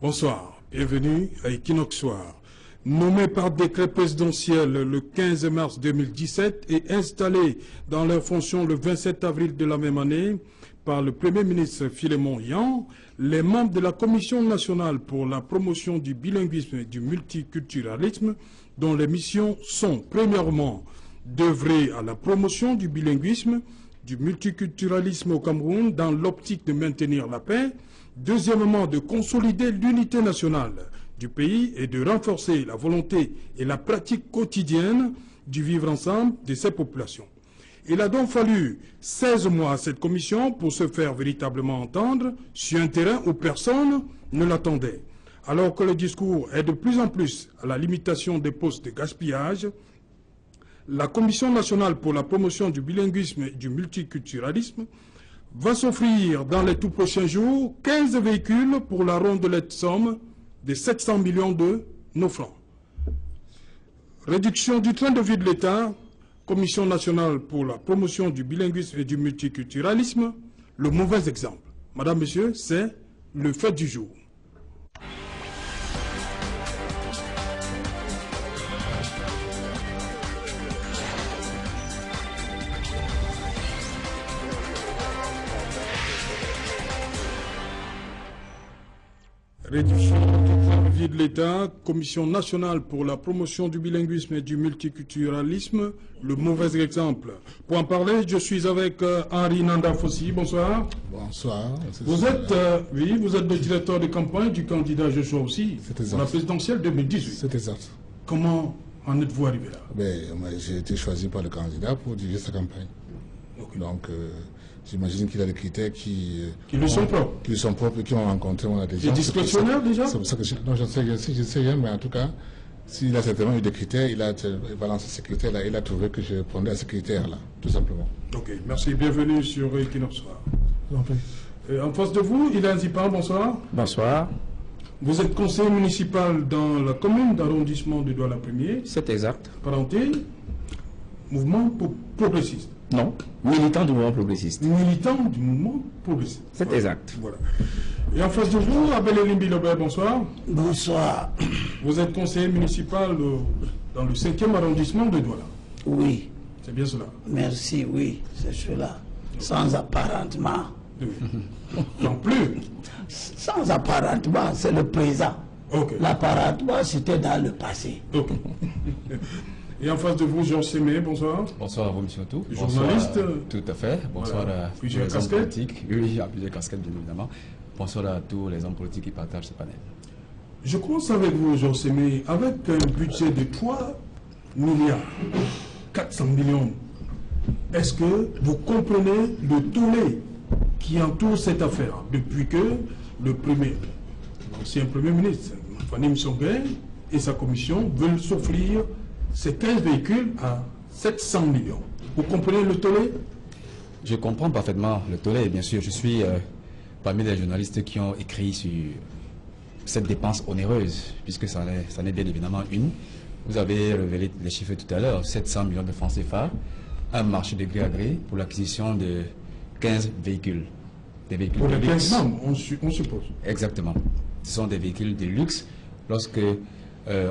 Bonsoir, bienvenue à Equinox Soir. Nommé par décret présidentiel le 15 mars 2017 et installé dans leurs fonctions le 27 avril de la même année par le Premier ministre Philémon Yan, les membres de la Commission nationale pour la promotion du bilinguisme et du multiculturalisme, dont les missions sont premièrement d'œuvrer à la promotion du bilinguisme, du multiculturalisme au Cameroun dans l'optique de maintenir la paix, deuxièmement de consolider l'unité nationale du pays et de renforcer la volonté et la pratique quotidienne du vivre ensemble de ces populations. Il a donc fallu 16 mois à cette commission pour se faire véritablement entendre sur un terrain où personne ne l'attendait. Alors que le discours est de plus en plus à la limitation des postes de gaspillage, la Commission nationale pour la promotion du bilinguisme et du multiculturalisme va s'offrir dans les tout prochains jours 15 véhicules pour la rondelette somme de 700 millions de nos francs. Réduction du train de vie de l'État, Commission nationale pour la promotion du bilinguisme et du multiculturalisme, le mauvais exemple. Madame, Monsieur, c'est le fait du jour. Réduction du train de vie de l'État, Commission nationale pour la promotion du bilinguisme et du multiculturalisme, le mauvais exemple. Pour en parler, je suis avec Henri Nanda Fossi. Bonsoir. Bonsoir. Vous êtes, oui, vous êtes le directeur de campagne du candidat Joshua aussi pour la présidentielle 2018. C'est exact. Comment en êtes-vous arrivé là? J'ai été choisi par le candidat pour diriger sa campagne. Okay. Donc, j'imagine qu'il a des critères qui lui sont propres. Qui lui sont propres et qui ont rencontré mon adhésion. C'est discrétionnaire déjà? C'est pour ça que non, je sais rien, mais en tout cas, s'il a certainement eu des critères, il a balancé ces critères-là, il a trouvé que je répondais à ces critères-là, tout simplement. Ok, merci, bienvenue sur Equinox Soir. En face de vous, Ilan Zipar, bonsoir. Bonsoir. Vous êtes conseiller municipal dans la commune d'arrondissement de Douala-Premier. C'est exact. Parenté, mouvement progressiste. Non, militant du mouvement progressiste. Militant du mouvement progressiste. C'est exact. Voilà. Et en face de vous, Abel Elimbi Lobert, bonsoir. Bonsoir. Vous êtes conseiller municipal dans le 5e arrondissement de Douala. Oui. C'est bien cela. Merci, oui, c'est cela. Sans apparentement. Oui. Non plus. Sans apparentement, c'est le présent. Okay. L'apparentement, c'était dans le passé. Okay. Et en face de vous, Georges Sémé, bonsoir. Bonsoir à vous, monsieur Autou. Journaliste. Tout à fait. Bonsoir voilà. à tous Plusieurs les hommes casquettes. politiques. Oui, il y a plusieurs casquettes, bien évidemment. Bonsoir à tous les hommes politiques qui partagent ce panel. Je commence avec vous, Georges Sémé, avec un budget de 3 milliards 400 millions. Est-ce que vous comprenez le tollé qui entoure cette affaire depuis que l'ancien Premier ministre, Fanim Songhai, et sa commission veulent s'offrir ces 15 véhicules à 700 millions. Vous comprenez le tollé? Je comprends parfaitement le tollé, bien sûr. Je suis parmi les journalistes qui ont écrit sur cette dépense onéreuse, puisque ça en est bien évidemment une. Vous avez révélé les chiffres tout à l'heure, 700 millions de francs CFA, un marché de gré à gré pour l'acquisition de 15 véhicules. Des véhicules pour de les luxe. 15 membres, on suppose. Exactement. Ce sont des véhicules de luxe. Lorsque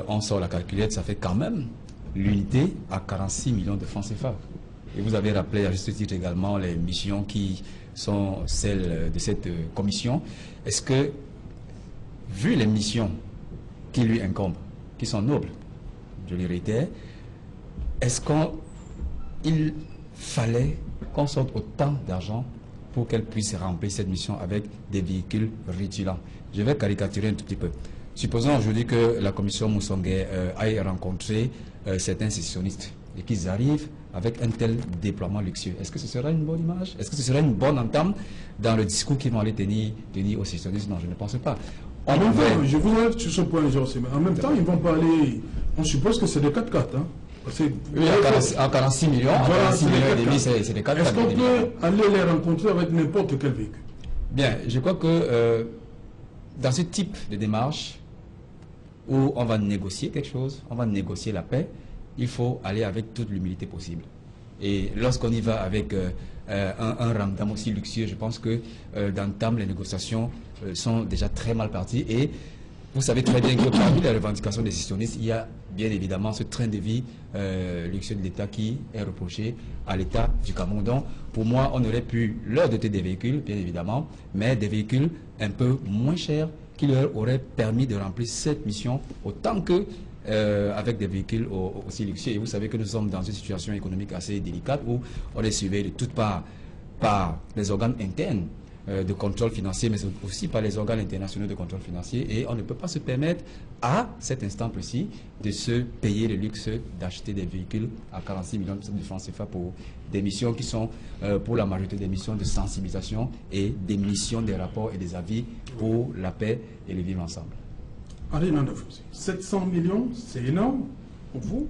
on sort la calculette, ça fait quand même l'unité à 46 millions de francs CFA. Et vous avez rappelé à juste titre également les missions qui sont celles de cette commission. Est-ce que, vu les missions qui lui incombent, qui sont nobles, je le réitère, est-ce qu'il fallait qu'on sorte autant d'argent pour qu'elle puisse remplir cette mission avec des véhicules rutilants? Je vais caricaturer un tout petit peu. Supposons aujourd'hui que la commission Moussongué aille rencontrer certains sécessionnistes et qu'ils arrivent avec un tel déploiement luxueux. Est-ce que ce sera une bonne image? Est-ce que ce sera une bonne entame dans le discours qu'ils vont aller tenir aux sécessionnistes? Non, je ne pense pas. En même temps, je vous arrête sur ce point, Georges Sémé. En même temps, ils vont parler, on suppose que c'est des 4x4, hein? Oui, à 46 millions, voilà, 46 millions et demi, c'est des 4x4. Est-ce qu'on peut aller les rencontrer avec n'importe quel véhicule? Bien, je crois que dans ce type de démarche, où on va négocier quelque chose, on va négocier la paix, il faut aller avec toute l'humilité possible. Et lorsqu'on y va avec un ramdam aussi luxueux, je pense que d'entame les négociations sont déjà très mal parties. Et vous savez très bien que parmi les revendications décisionnistes, il y a bien évidemment ce train de vie luxueux de l'État qui est reproché à l'État du Cameroun. Donc, pour moi, on aurait pu leur doter des véhicules, bien évidemment, mais des véhicules un peu moins chers qui leur auraient permis de remplir cette mission autant que avec des véhicules aussi luxueux. Et vous savez que nous sommes dans une situation économique assez délicate où on est surveillé de toutes parts par les organes internes de contrôle financier, mais aussi par les organes internationaux de contrôle financier, et on ne peut pas se permettre à cet instant précis de se payer le luxe d'acheter des véhicules à 46 millions de francs CFA pour des missions qui sont pour la majorité des missions de sensibilisation et des missions des rapports et des avis pour la paix et le vivre ensemble. Henri Nandafouzi, 700 millions, c'est énorme pour vous?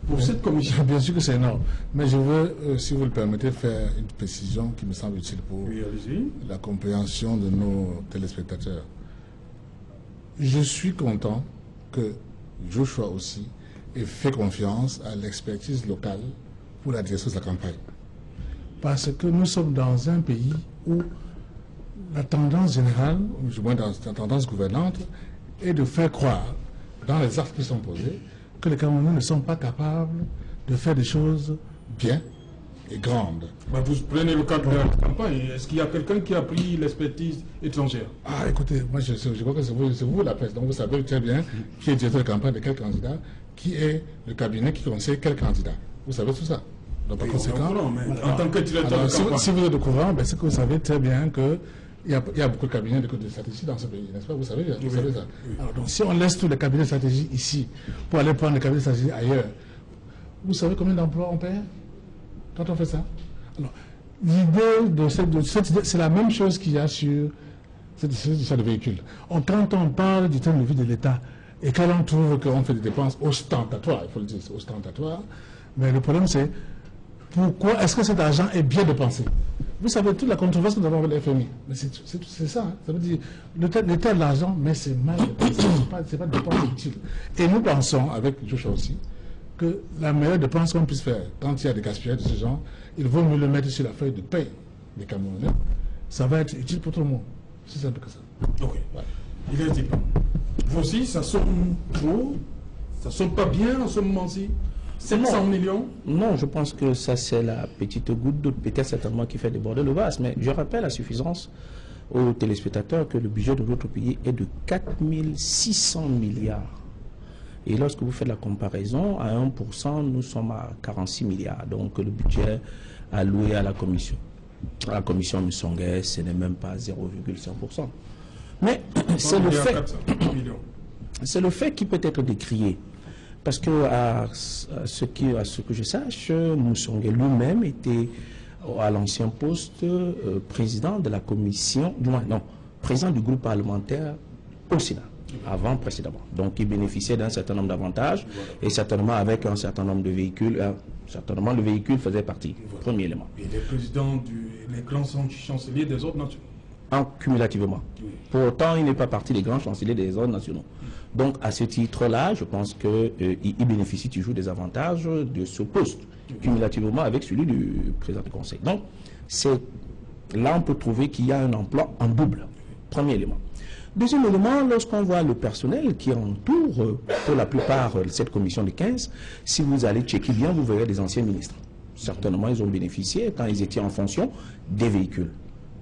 Pour cette commission? Bien sûr que c'est énorme. Mais je veux, si vous le permettez, faire une précision qui me semble utile pour la compréhension de nos téléspectateurs. Je suis content que Joshua aussi ait fait confiance à l'expertise locale pour la direction de la campagne. Parce que nous sommes dans un pays où la tendance générale, ou du moins dans la tendance gouvernante, est de faire croire, dans les actes qui sont posés, que les Camerounais ne sont pas capables de faire des choses bien et grandes. Bah, vous prenez le cadre de la campagne. Est-ce qu'il y a quelqu'un qui a pris l'expertise étrangère? Ah, écoutez, moi je crois que c'est vous la presse, donc vous savez très bien qui est directeur de campagne de quel candidat, qui est le cabinet qui conseille quel candidat. Vous savez tout ça. Donc par conséquent, en tant que directeur de campagne, si vous êtes au courant, ben, c'est que vous savez très bien que il y a beaucoup de cabinets de stratégie dans ce pays, n'est-ce pas? Vous savez ça. Alors, donc, si on laisse tous les cabinets de stratégie ici pour aller prendre les cabinets de stratégie ailleurs, vous savez combien d'emplois on perd quand on fait ça? Alors, l'idée de c'est la même chose qu'il y a sur le véhicule. Quand on parle du train de vie de l'État et quand on trouve qu'on fait des dépenses ostentatoires, il faut le dire, c'est ostentatoire, mais le problème c'est pourquoi est-ce que cet argent est bien dépensé? Vous savez, toute la controverse que nous avons avec le FMI, mais c'est ça, hein. Ça veut dire, l'État de l'argent, mais c'est mal dépensé, c'est pas de dépense utile. Et nous pensons, avec Joshua aussi, que la meilleure dépense qu'on puisse faire, quand il y a des gaspillages de ce genre, il vaut mieux le mettre sur la feuille de paye des Camerounais. Ça va être utile pour tout le monde. C'est simple que ça. Ok. Ouais. Il est dit, vous aussi, ça sonne trop, ça sonne pas bien en ce moment-ci? 700 millions? Non, je pense que ça c'est la petite goutte d'eau, peut-être certainement qui fait déborder le vase. Mais je rappelle à suffisance aux téléspectateurs que le budget de notre pays est de 4600 milliards. Et lorsque vous faites la comparaison, à 1%, nous sommes à 46 milliards. Donc le budget alloué à la commission Missongué, ce n'est même pas 0,5%. Mais c'est le fait, c'est le fait qui peut être décrié. Parce que à ce que je sache, Moussongué lui-même était à l'ancien poste président de la commission, président du groupe parlementaire au Sénat, précédemment. Donc il bénéficiait d'un certain nombre d'avantages et certainement avec un certain nombre de véhicules. Certainement le véhicule faisait partie, premier élément. Il est président des grands chanceliers des ordres nationaux. Cumulativement. Oui. Pour autant, il n'est pas parti des grands chanceliers des ordres nationaux. Donc, à ce titre-là, je pense qu'il bénéficie toujours des avantages de ce poste, cumulativement avec celui du président du Conseil. Donc, là, on peut trouver qu'il y a un emploi en double. Premier élément. Deuxième élément, lorsqu'on voit le personnel qui entoure, pour la plupart, cette commission de 15, si vous allez checker bien, vous verrez des anciens ministres. Certainement, ils ont bénéficié, quand ils étaient en fonction, des véhicules.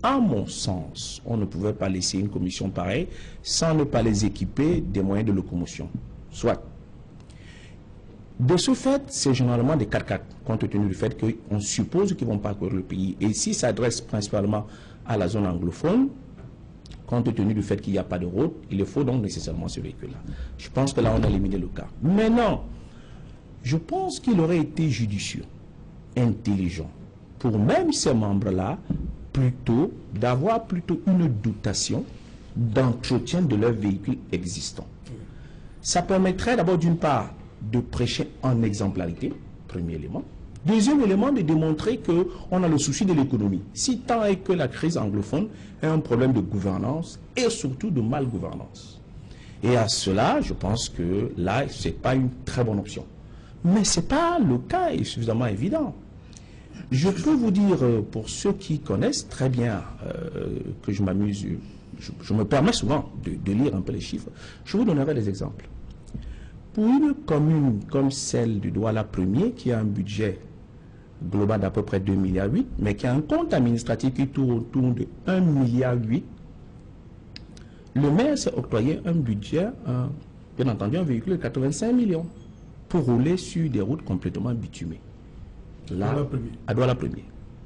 À mon sens, on ne pouvait pas laisser une commission pareille sans ne pas les équiper des moyens de locomotion. Soit. De ce fait, c'est généralement des 4x4, compte tenu du fait qu'on suppose qu'ils vont parcourir le pays. Et s'ils s'adressent principalement à la zone anglophone, compte tenu du fait qu'il n'y a pas de route, il faut donc nécessairement ce véhicule-là. Je pense que là, on a éliminé le cas. Maintenant, je pense qu'il aurait été judicieux, intelligent, pour même ces membres-là, plutôt d'avoir plutôt une dotation d'entretien de leurs véhicules existants. Ça permettrait d'abord d'une part de prêcher en exemplarité, premier élément. Deuxième élément, de démontrer qu'on a le souci de l'économie. Si tant est que la crise anglophone est un problème de gouvernance et surtout de malgouvernance. Et à cela, je pense que là, ce n'est pas une très bonne option. Mais ce n'est pas le cas et suffisamment évident. Je peux vous dire, pour ceux qui connaissent très bien, que je m'amuse je me permets souvent de lire un peu les chiffres. Je vous donnerai des exemples. Pour une commune comme celle du Douala 1er, qui a un budget global d'à peu près 2,8 milliards, mais qui a un compte administratif qui tourne autour de 1,8 milliard, le maire s'est octroyé un budget, bien entendu, un véhicule de 85 millions pour rouler sur des routes complètement bitumées. Là, à Douala 1er.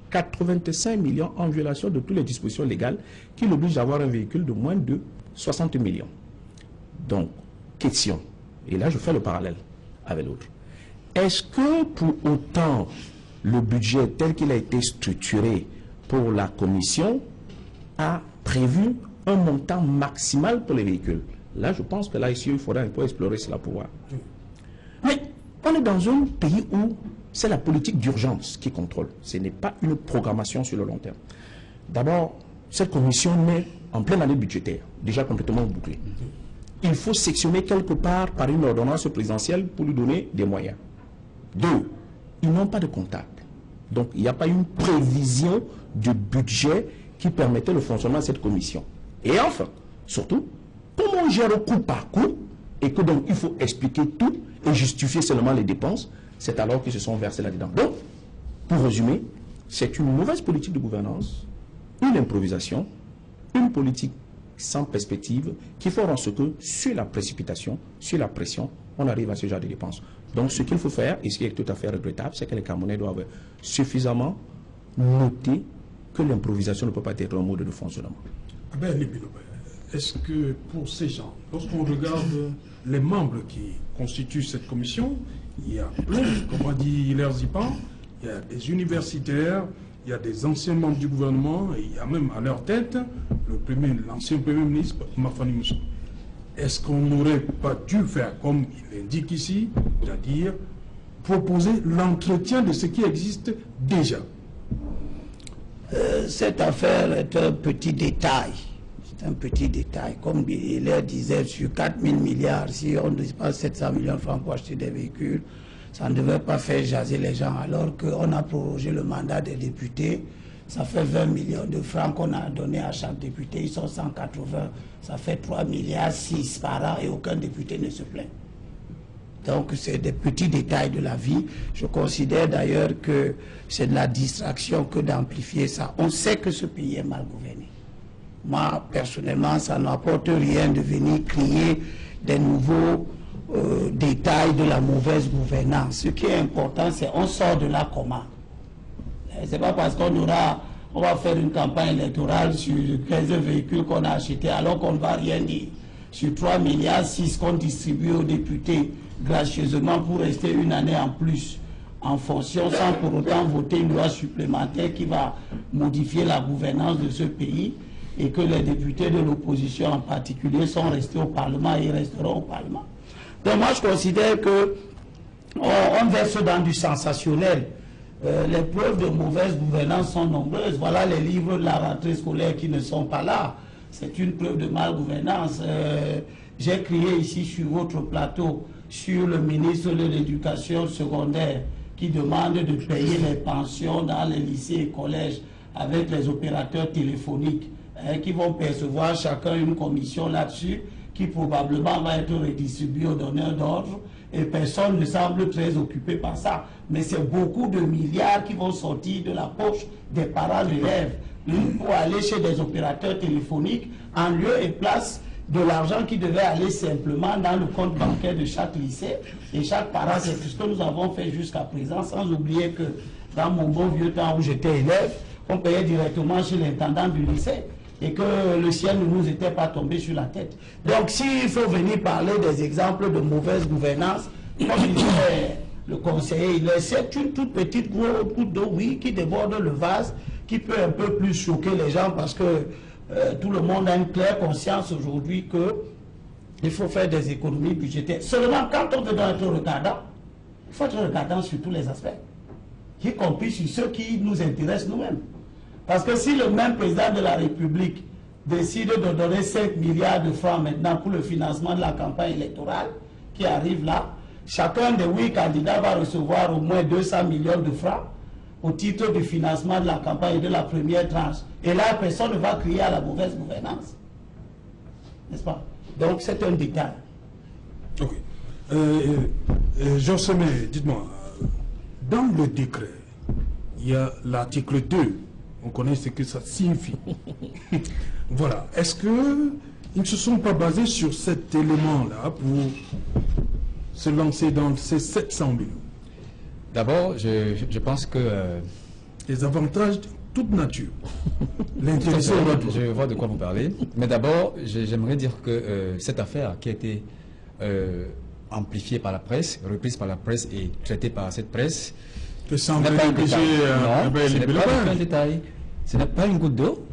85 millions en violation de toutes les dispositions légales qui l'obligent d'avoir un véhicule de moins de 60 millions. Donc, question, et là je fais le parallèle avec l'autre. Est-ce que pour autant le budget tel qu'il a été structuré pour la commission a prévu un montant maximal pour les véhicules? Là je pense que là ici il faudra un peu explorer cela pour voir. Mais on est dans un pays où c'est la politique d'urgence qui contrôle. Ce n'est pas une programmation sur le long terme. D'abord, cette commission naît en pleine année budgétaire, déjà complètement bouclée. Il faut sectionner quelque part par une ordonnance présidentielle pour lui donner des moyens. 2, ils n'ont pas de comptable. Donc, il n'y a pas une prévision du budget qui permettait le fonctionnement de cette commission. Et enfin, surtout, comment on gère au coup par coup et que donc il faut expliquer tout et justifier seulement les dépenses, c'est alors qu'ils se sont versés là-dedans. Donc, pour résumer, c'est une mauvaise politique de gouvernance, une improvisation, une politique sans perspective qui fera en ce que, sur la précipitation, sur la pression, on arrive à ce genre de dépenses. Donc, ce qu'il faut faire, et ce qui est tout à fait regrettable, c'est que les Camerounais doivent suffisamment noter que l'improvisation ne peut pas être un mode de fonctionnement. Est-ce que pour ces gens, lorsqu'on regarde les membres qui constituent cette commission, il y a plein, comme a dit Hilaire Zipan, il y a des universitaires, il y a des anciens membres du gouvernement, et il y a même à leur tête l'ancien Premier ministre, Mafani Moussa. Est-ce qu'on n'aurait pas dû faire comme il indique ici, c'est-à-dire proposer l'entretien de ce qui existe déjà? Cette affaire est un petit détail. C'est un petit détail. Comme Hilaire disait, sur 4 000 milliards, si on dépense 700 millions de francs pour acheter des véhicules, ça ne devrait pas faire jaser les gens. Alors qu'on a prorogé le mandat des députés, ça fait 20 millions de francs qu'on a donné à chaque député. Ils sont 180, ça fait 3 milliards 6 par an et aucun député ne se plaint. Donc c'est des petits détails de la vie. Je considère d'ailleurs que c'est de la distraction que d'amplifier ça. On sait que ce pays est mal gouverné. Moi, personnellement, ça n'apporte rien de venir crier des nouveaux détails de la mauvaise gouvernance. Ce qui est important, c'est qu'on sort de là comment. C'est pas parce on va faire une campagne électorale sur 15 véhicules qu'on a achetés alors qu'on ne va rien dire. Sur 3 milliards 6 qu'on distribue aux députés gracieusement pour rester une année en plus en fonction sans pour autant voter une loi supplémentaire qui va modifier la gouvernance de ce pays et que les députés de l'opposition en particulier sont restés au Parlement et resteront au Parlement. Donc moi je considère que on verse dans du sensationnel. Les preuves de mauvaise gouvernance sont nombreuses. Voilà les livres de la rentrée scolaire qui ne sont pas là. C'est une preuve de malgouvernance. J'ai crié ici sur votre plateau sur le ministre de l'Éducation secondaire qui demande de payer les pensions dans les lycées et collèges avec les opérateurs téléphoniques qui vont percevoir chacun une commission là-dessus qui probablement va être redistribuée aux donneurs d'ordre et personne ne semble très occupé par ça. Mais c'est beaucoup de milliards qui vont sortir de la poche des parents d'élèves pour aller chez des opérateurs téléphoniques en lieu et place de l'argent qui devait aller simplement dans le compte bancaire de chaque lycée et chaque parent. C'est ce que nous avons fait jusqu'à présent, sans oublier que dans mon bon vieux temps où j'étais élève, on payait directement chez l'intendant du lycée et que le ciel ne nous était pas tombé sur la tête. Donc s'il faut venir parler des exemples de mauvaise gouvernance, comme disait le conseiller, c'est une toute petite goutte d'eau, oui, qui déborde le vase, qui peut un peu plus choquer les gens parce que tout le monde a une claire conscience aujourd'hui qu'il faut faire des économies budgétaires. Seulement quand on veut être regardant, il faut être regardant sur tous les aspects, y compris sur ceux qui nous intéressent nous-mêmes. Parce que si le même président de la République décide de donner 5 milliards de francs maintenant pour le financement de la campagne électorale qui arrive là, chacun des 8 candidats va recevoir au moins 200 millions de francs au titre du financement de la campagne et de la première tranche. Et là, personne ne va crier à la mauvaise gouvernance. n'est-ce pas? Donc c'est un détail. Ok. Jean Semé, dites-moi, dans le décret, il y a l'article 2. On connaît ce que ça signifie. Voilà. Est-ce qu'ils ne se sont pas basés sur cet élément-là pour se lancer dans ces 700 millions? D'abord, je pense que... Les avantages de toute nature. L'intéressé aura droit. Je vois de quoi vous parlez. Mais d'abord, j'aimerais dire que cette affaire qui a été amplifiée par la presse, reprise par la presse et traitée par cette presse, Que ce semble n'est pas un détail. négliger, Non, ce n'est pas un le détail. Ce n'est pas une goutte d'eau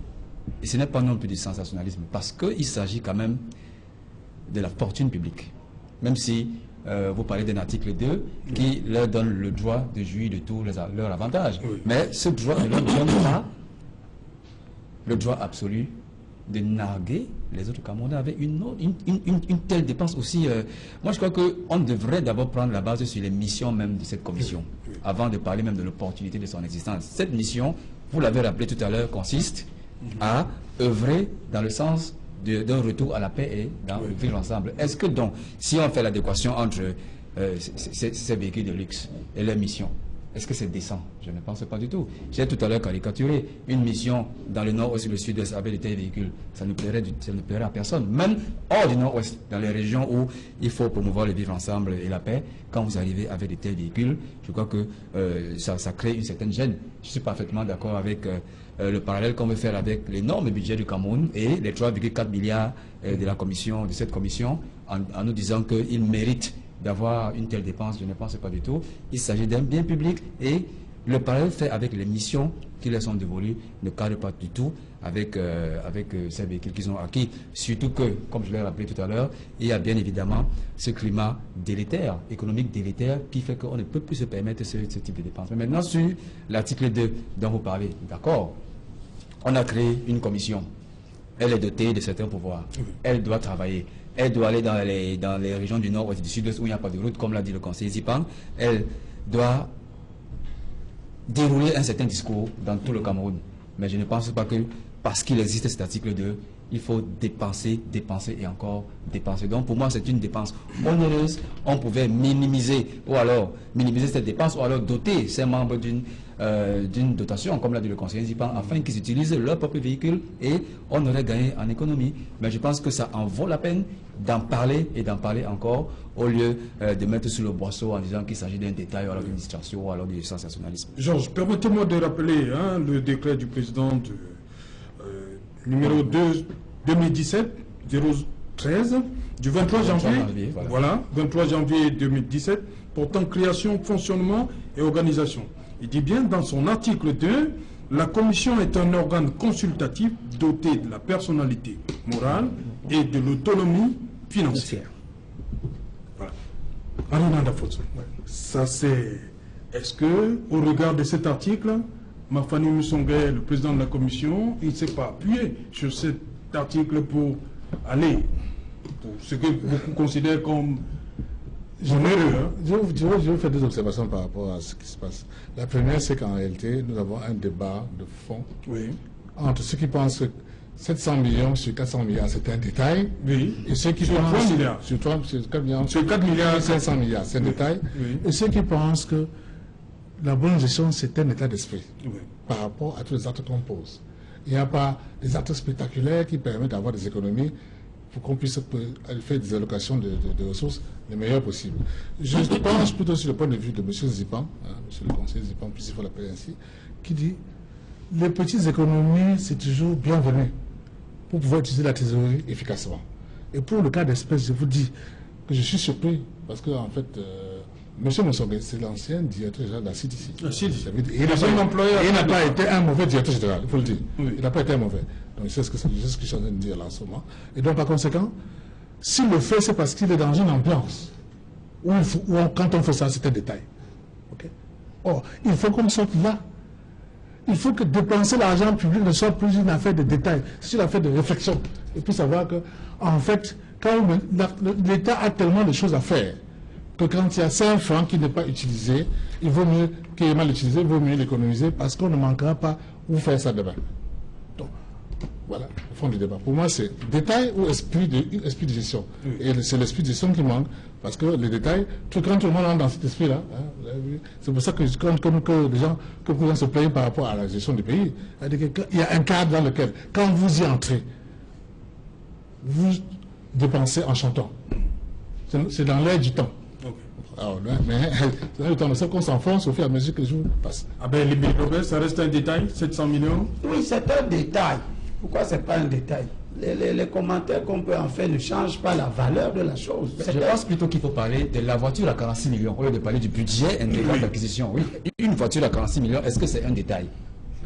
et ce n'est pas non plus du sensationnalisme parce qu'il s'agit quand même de la fortune publique. Même si vous parlez d'un article 2 qui leur donne le droit de jouir de tous leurs avantages. Oui. Mais ce droit ne leur donne pas le droit absolu de narguer les autres Camerounais avec une telle dépense aussi. Moi, je crois qu'on devrait d'abord prendre la base sur les missions même de cette commission, avant de parler même de l'opportunité de son existence. Cette mission, vous l'avez rappelé tout à l'heure, consiste à œuvrer dans le sens d'un retour à la paix et dans le vivre ensemble. Est-ce que donc, si on fait l'adéquation entre ces véhicules de luxe et leur mission, est-ce que c'est décent? Je ne pense pas du tout. J'ai tout à l'heure caricaturé une mission dans le nord-ouest et le sud-ouest avec de tels véhicules. Ça ne plairait à personne. Même hors du nord-ouest, dans les régions où il faut promouvoir le vivre ensemble et la paix, quand vous arrivez avec de tels véhicules, je crois que ça crée une certaine gêne. Je suis parfaitement d'accord avec le parallèle qu'on veut faire avec l'énorme budget du Cameroun et les 3,4 milliards de cette commission, en nous disant qu'il mérite d'avoir une telle dépense. Je ne pense pas du tout. Il s'agit d'un bien public et le parallèle fait avec les missions qui leur sont dévolues ne cadre pas du tout avec ces véhicules qu'ils ont acquis. Surtout que, comme je l'ai rappelé tout à l'heure, il y a bien évidemment ce climat délétère, économique délétère, qui fait qu'on ne peut plus se permettre ce type de dépenses. Mais maintenant, sur l'article 2 dont vous parlez, d'accord, on a créé une commission. Elle est dotée de certains pouvoirs. Elle doit travailler. Elle doit aller dans les régions du nord et du sud-est où il n'y a pas de route, comme l'a dit le conseiller Zipan. Elle doit dérouler un certain discours dans tout le Cameroun. Mais je ne pense pas que parce qu'il existe cet article 2, il faut dépenser, dépenser et encore dépenser. Donc pour moi, c'est une dépense onéreuse. On pouvait minimiser cette dépense ou alors doter ces membres d'une dotation, comme l'a dit le conseiller Zipan, afin qu'ils utilisent leur propre véhicule et on aurait gagné en économie. Mais je pense que ça en vaut la peine d'en parler et d'en parler encore au lieu de mettre sous le boisseau en disant qu'il s'agit d'un détail ou alors d'une distraction ou alors du sensationnalisme. Georges, permettez-moi de rappeler le décret du président numéro 2 2017-013 du 23 janvier, voilà, 23 janvier 2017 portant création, fonctionnement et organisation. Il dit bien dans son article 2, la commission est un organe consultatif doté de la personnalité morale et de l'autonomie financière. Voilà. Arina Dafoso, ça c'est... Est-ce que, au regard de cet article, Mafani Moussongué, le président de la commission, il ne s'est pas appuyé sur cet article pour aller pour ce que beaucoup considèrent comme onéreux? Je vais faire deux observations par rapport à ce qui se passe. La première, c'est qu'en réalité, nous avons un débat de fond entre ceux qui pensent que 700 millions sur 400 milliards, c'est un détail. Oui. Et ceux qui sur pensent 3 milliards. Sur 4 milliards. Sur 4 milliards. 500 milliards, c'est un détail. Oui. Et ceux qui pensent que la bonne gestion, c'est un état d'esprit par rapport à tous les actes qu'on pose. Il n'y a pas des actes spectaculaires qui permettent d'avoir des économies pour qu'on puisse faire des allocations de ressources les meilleures possibles. Je pense plutôt sur le point de vue de M. Zipan, M. le conseiller Zipan, puisqu'il faut l'appeler ainsi, qui dit les petites économies, c'est toujours bienvenu pour pouvoir utiliser la trésorerie efficacement. Et pour le cas d'espèce, je vous dis que je suis surpris parce que, en fait, M. Moussongué, c'est l'ancien directeur général de la CDC. Il n'a pas été un mauvais directeur général, il faut le dire. Il n'a pas été un mauvais. Donc, c'est ce que je suis en train de dire là en ce moment. Et donc, par conséquent, s'il le fait, c'est parce qu'il est dans une ambiance où quand on fait ça, c'est un détail. Okay? Or, il faut qu'on sorte là. Il faut que dépenser l'argent public ne soit plus une affaire de détail, c'est une affaire de réflexion. Et puis savoir que, en fait, quand l'État a tellement de choses à faire, que quand il y a 5 francs qui n'est pas utilisé, il vaut mieux qu'il est mal utilisé, il vaut mieux l'économiser parce qu'on ne manquera pas où faire ça demain. Donc, voilà. fond du débat. Pour moi, c'est détail ou esprit de gestion. Et c'est l'esprit de gestion qui manque, parce que les détails, quand tout le monde entre dans cet esprit-là, hein, c'est pour ça que que les gens se plaignent par rapport à la gestion du pays. Il y a un cadre dans lequel, quand vous y entrez, vous dépensez en chantant. C'est dans l'air du temps. Alors, mais c'est le temps de ça qu'on s'enfonce au fur et à mesure que les jours passent. Ah ben, ça reste un détail, 700 millions. Oui, c'est un détail. Pourquoi c'est pas un détail? Les commentaires qu'on peut en faire ne changent pas la valeur de la chose. Je pense plutôt qu'il faut parler de la voiture à 46 millions, au lieu de parler du budget intégral d'acquisition. Oui, une voiture à 46 millions, est-ce que c'est un détail?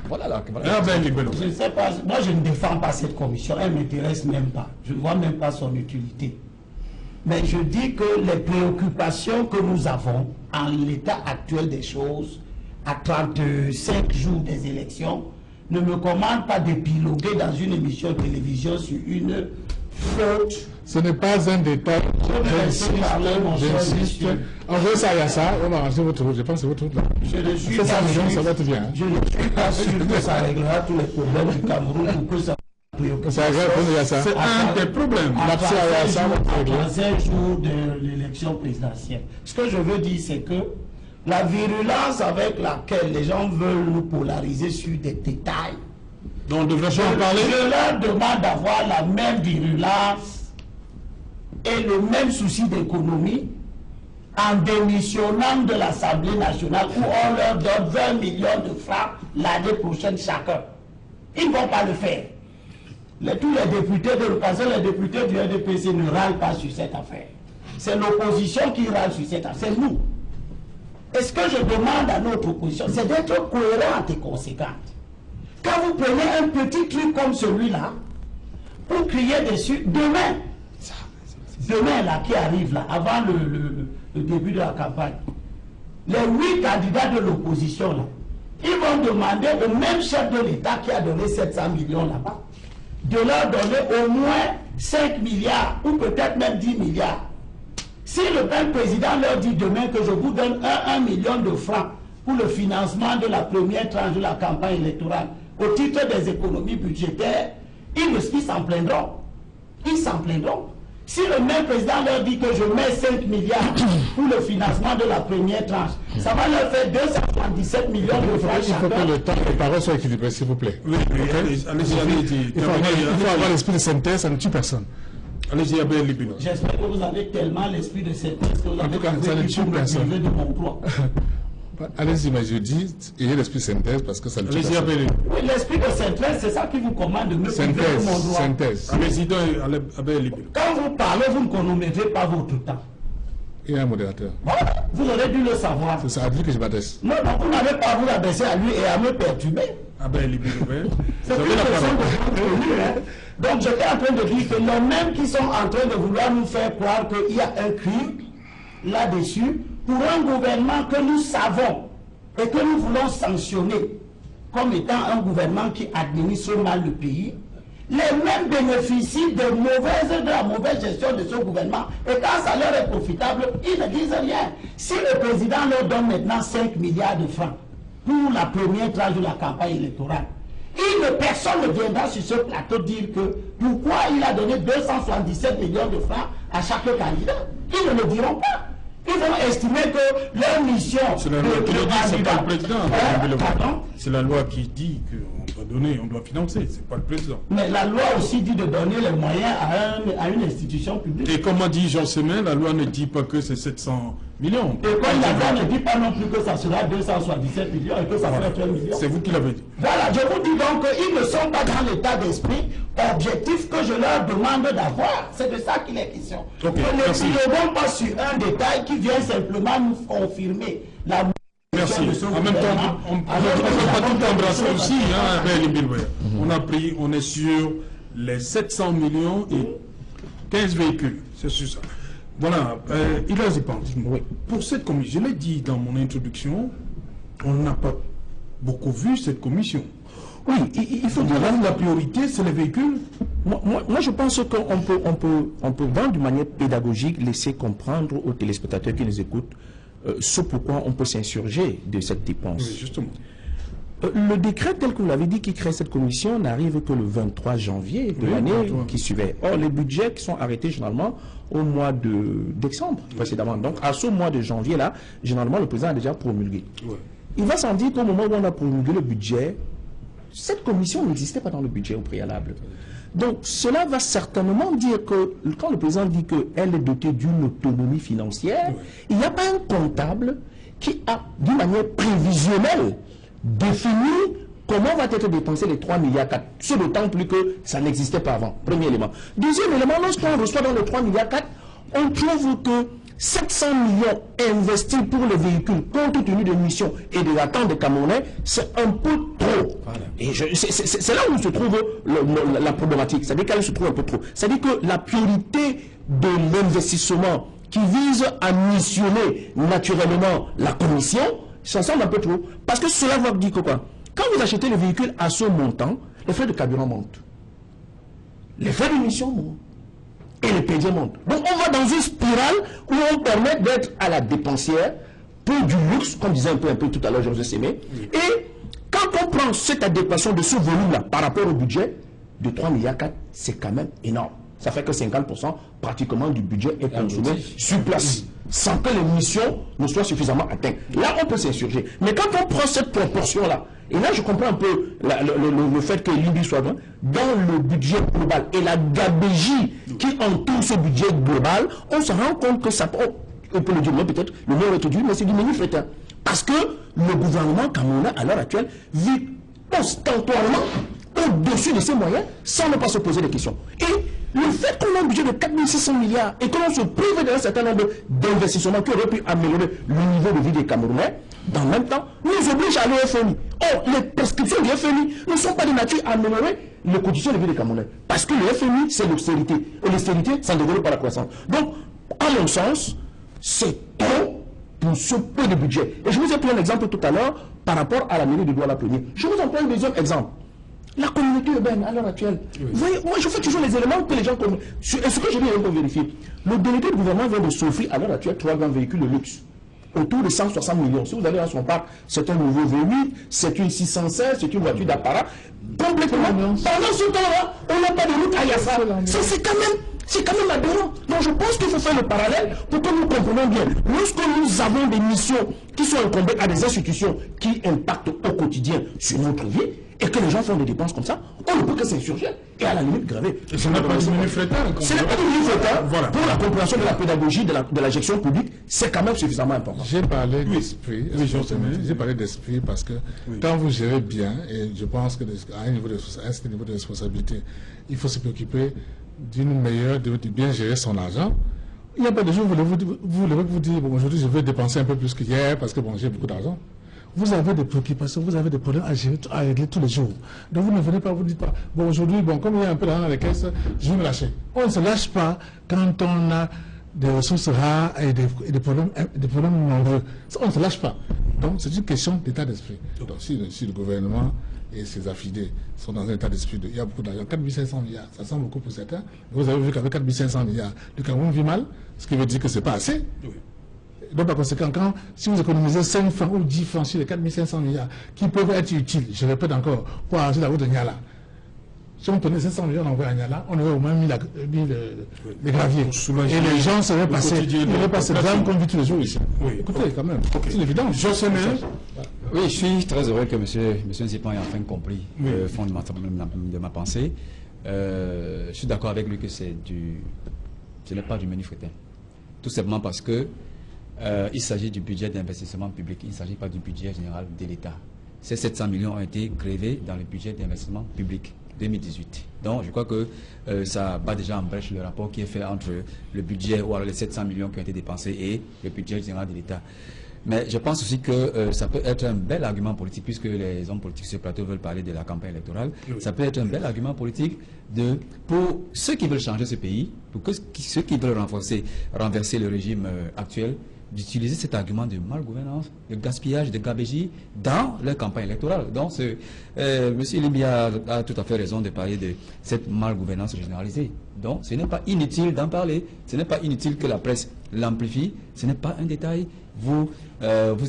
Voilà là. Ah ben, je ne sais pas, moi je ne défends pas cette commission, elle ne m'intéresse même pas. Je ne vois même pas son utilité. Mais je dis que les préoccupations que nous avons en l'état actuel des choses, à 35 jours des élections, ne me commandent pas d'épiloguer dans une émission de télévision sur une faute. Ce n'est pas un détail. J'insiste. Envoyez ça à Yassa, on va ranger votre route. Je pense que c'est votre route là. Je ne suis pas sûr, ça va être bien. Je ne suis pas sûr que ça réglera tous les problèmes du Cameroun ou que ça. C'est un des problèmes. À 35 jours de l'élection présidentielle. Ce que je veux dire, c'est que la virulence avec laquelle les gens veulent nous polariser sur des détails, donc on devrait en parler. Je leur demande d'avoir la même virulence et le même souci d'économie en démissionnant de l'Assemblée nationale où on leur donne 20 millions de francs l'année prochaine chacun. Ils ne vont pas le faire. Tous les députés les députés du RDPC ne râlent pas sur cette affaire. C'est l'opposition qui râle sur cette affaire. C'est nous. Et ce que je demande à notre opposition, c'est d'être cohérente et conséquente. Quand vous prenez un petit truc comme celui-là, pour crier dessus, demain là, qui arrive là, avant le début de la campagne, les 8 candidats de l'opposition là, ils vont demander au même chef de l'État qui a donné 700 millions là-bas, de leur donner au moins 5 milliards ou peut-être même 10 milliards. Si le même président leur dit demain que je vous donne 1 million de francs pour le financement de la première tranche de la campagne électorale au titre des économies budgétaires, ils s'en plaindront. Ils s'en plaindront. Si le même président leur dit que je mets 5 milliards pour le financement de la première tranche, ça va leur faire 277 millions de francs chacun. Il faut que le temps et les paroles soient équilibrées, s'il vous plaît. Oui, allez-y. Il faut avoir l'esprit de synthèse, ça ne tue personne. Allez-y, Abel Libino. J'espère que vous avez tellement l'esprit de synthèse que vous avez ça ne tue personne. de mon droit. Allez-y, mais je dis, ayez l'esprit de synthèse parce que ça ne tue personne. Allez-y, Abel. Oui, l'esprit de synthèse, c'est ça qui vous commande de me priver de mon droit. Synthèse. Allez-y, Abel Libino. Quand vous parlez, vous ne chronométrez pas votre temps. Il y a un modérateur. Voilà, vous aurez dû le savoir. C'est ça, à lui que je m'adresse. Non, donc vous n'avez pas à vous adresser à lui et à me perturber. Abel Libino, c'est une question de contenu, hein. Donc j'étais en train de dire que les mêmes qui sont en train de vouloir nous faire croire qu'il y a un crime là-dessus, pour un gouvernement que nous savons et que nous voulons sanctionner comme étant un gouvernement qui administre mal le pays, les mêmes bénéficient de la mauvaise gestion de ce gouvernement. Et quand ça leur est profitable, ils ne disent rien. Si le président leur donne maintenant 5 milliards de francs pour la première tranche de la campagne électorale, personne ne viendra sur ce plateau dire que pourquoi il a donné 277 millions de francs à chaque candidat. Ils ne le diront pas. Ils vont estimer que leur mission... C'est la loi qui le dit, c'est pas le président. C'est la loi qui dit qu'on doit donner, on doit financer, c'est pas le président. Mais la loi aussi dit de donner les moyens à une institution publique. Et comme a dit Jean Semin, la loi ne dit pas que c'est 700 millions. Et comme la loi ne dit pas non plus que ça sera 277 millions et que ça fera 3 millions. C'est vous qui l'avez dit. Voilà, je vous dis donc qu'ils ne sont pas dans l'état d'esprit objectif que je leur demande d'avoir. C'est de ça qu'il est question. Okay, ne l'épiloguons pas sur un détail qui vient simplement nous confirmer la... Merci. En même temps, on ne peut pas tout embrasser aussi, on est sur les 700 millions et 15 véhicules. C'est sur ça. Voilà, il a oui. Pour cette commission, je l'ai dit dans mon introduction, on n'a pas beaucoup vu cette commission. Oui, il faut dire que la priorité, c'est les véhicules. Moi, je pense qu'on peut vraiment, de manière pédagogique, laisser comprendre aux téléspectateurs qui nous écoutent ce pourquoi on peut s'insurger de cette dépense. Oui, justement. Le décret tel que vous l'avez dit qui crée cette commission n'arrive que le 23 janvier de l'année qui suivait. Or, les budgets qui sont arrêtés généralement au mois de décembre précédemment. Donc, à ce mois de janvier-là, généralement, le président a déjà promulgué. Il va sans dire qu'au moment où on a promulgué le budget, cette commission n'existait pas dans le budget au préalable. Donc, cela va certainement dire que, quand le président dit qu'elle est dotée d'une autonomie financière, il n'y a pas un comptable qui a, d'une manière prévisionnelle, définir comment va être dépensé les 3,4 milliards, ce d'autant plus que ça n'existait pas avant. Premier élément. Deuxième élément, lorsqu'on reçoit dans les 3,4 milliards, on trouve que 700 millions investis pour les véhicules, compte tenu des missions et des attentes des Camerounais, c'est un peu trop. Voilà. Et c'est là où se trouve la problématique. C'est-à-dire qu'elle se trouve un peu trop. C'est-à-dire que la priorité de l'investissement qui vise à missionner naturellement la commission, ça semble un peu trop. Parce que cela va dire que quoi? Quand vous achetez le véhicule à ce montant, les frais de carburant montent. Les frais de mission montent. Et les PDG montent. Donc on va dans une spirale où on permet d'être à la dépensière pour du luxe, comme disait un peu tout à l'heure Georges Sémé. Et quand on prend cette adéquation de ce volume-là par rapport au budget de 3,4 milliards, c'est quand même énorme. Ça fait que 50% pratiquement du budget est consommé sur place, sans que les missions ne soient suffisamment atteintes. Là, on peut s'insurger. Mais quand on prend cette proportion-là, et là, je comprends un peu le fait que l'IBI soit dans le budget global et la gabégie qui entoure ce budget global, on se rend compte que ça peut, on peut le dire, peut-être, le mot est réduit, mais c'est du menu-fretin. Parce que le gouvernement camerounais, à l'heure actuelle, vit ostentatoirement au-dessus de ses moyens, sans ne pas se poser des questions. Et le fait qu'on a un budget de 4600 milliards et que l'on se prive d'un certain nombre d'investissements qui auraient pu améliorer le niveau de vie des Camerounais, dans le même temps, nous oblige à aller au FMI. Or, les prescriptions du FMI ne sont pas de nature à améliorer les conditions de vie des Camerounais. Parce que le FMI, c'est l'austérité. Et l'austérité, ça ne développe pas la croissance. Donc, à mon sens, c'est trop pour ce peu de budget. Et je vous ai pris un exemple tout à l'heure par rapport à la mairie de Douala-Premier. Je vous en prends un deuxième exemple. La communauté urbaine, à l'heure actuelle. Vous voyez, moi je fais toujours les éléments que les gens connaissent. Et ce que je viens de vérifier, le délégué du gouvernement vient de s'offrir à l'heure actuelle 3 grands véhicules de luxe. Autour de 160 millions. Si vous allez à son parc, c'est un nouveau V8, c'est une 616, c'est une voiture d'apparat. Complètement. Pendant ce temps-là, on n'a pas de route à Yassa. C'est quand même aberrant. Donc je pense qu'il faut faire le parallèle pour que nous comprenions bien. Lorsque nous avons des missions qui sont incombées à des institutions qui impactent au quotidien sur notre vie, et que les gens font des dépenses comme ça, on ne peut que s'insurger et à la limite graver. Et ce n'est pas du menu-fretin. Ce n'est pas du menu-fretin. Voilà. Pour la compréhension de la pédagogie de la gestion publique, c'est quand même suffisamment important. J'ai parlé d'esprit. J'ai parlé d'esprit parce que quand vous gérez bien, et je pense qu'à un niveau de responsabilité, il faut se préoccuper d'une meilleure, de bien gérer son argent. Il n'y a pas de jour où vous dites, bon, aujourd'hui je vais dépenser un peu plus qu'hier parce que bon, j'ai beaucoup d'argent. Vous avez des préoccupations, vous avez des problèmes à gérer, à régler tous les jours. Donc vous ne venez pas, vous ne dites pas, bon aujourd'hui, bon, comme il y a un peu d'argent dans les caisses, je vais me lâcher. On ne se lâche pas quand on a des ressources rares et des problèmes nombreux. On ne se lâche pas. Donc c'est une question d'état d'esprit. Donc si le gouvernement et ses affidés sont dans un état d'esprit il y a beaucoup d'argent, 4500 milliards, ça semble beaucoup pour certains, mais vous avez vu qu'avec 4500 milliards, le Cameroun vit mal, ce qui veut dire que ce n'est pas assez. Donc, par conséquent, si vous économisez 5 francs ou 10 francs sur les 4500 milliards qui peuvent être utiles, je répète encore, pour arranger la route de Niala. Si on prenait 500 millions d'envois à Niala, on aurait au moins mis les graviers. Et les gens seraient passés. Ils auraient passé le drame qu'on vit tous les jours ici. Écoutez, quand même, c'est évident. Oui, je suis très heureux que M. Nzipan ait enfin compris le fond de ma pensée. Je suis d'accord avec lui que ce n'est pas du menu-fretin. Tout simplement parce que il s'agit du budget d'investissement public, il ne s'agit pas du budget général de l'État. Ces 700 millions ont été grevés dans le budget d'investissement public 2018. Donc je crois que ça bat déjà en brèche le rapport qui est fait entre le budget ou alors les 700 millions qui ont été dépensés et le budget général de l'État. Mais je pense aussi que ça peut être un bel argument politique, puisque les hommes politiques sur ce plateau veulent parler de la campagne électorale. Ça peut être un bel argument politique pour ceux qui veulent changer ce pays, pour ceux qui veulent renverser le régime actuel, d'utiliser cet argument de malgouvernance, de gaspillage, de gabegie dans leur campagne électorale. Donc, M. Libya a tout à fait raison de parler de cette malgouvernance généralisée. Donc, ce n'est pas inutile d'en parler, ce n'est pas inutile que la presse l'amplifie, ce n'est pas un détail. Vous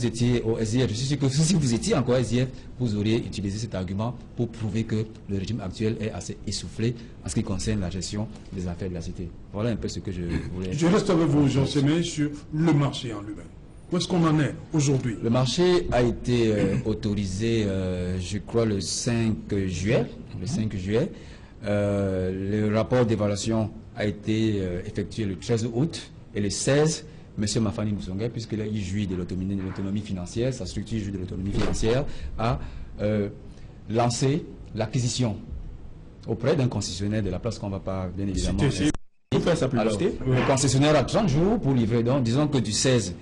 étiez au SDF, je suis sûr que si vous étiez encore au SDF, vous auriez utilisé cet argument pour prouver que le régime actuel est assez essoufflé en ce qui concerne la gestion des affaires de la cité. Voilà un peu ce que je voulais... Je reste avec vous, Jean Sémé, sur le marché en lui-même. Où est-ce qu'on en est aujourd'hui? Le marché a été autorisé, je crois, le 5 juillet. Le 5 juillet. Le rapport d'évaluation a été effectué le 13 août et le 16, M. Mafani Moussongué, puisqu'il jouit de l'autonomie financière, sa structure jouit de l'autonomie financière, a lancé l'acquisition auprès d'un concessionnaire de la place qu'on ne va pas, bien évidemment... Alors, le concessionnaire a 30 jours pour livrer. Donc, disons que du 16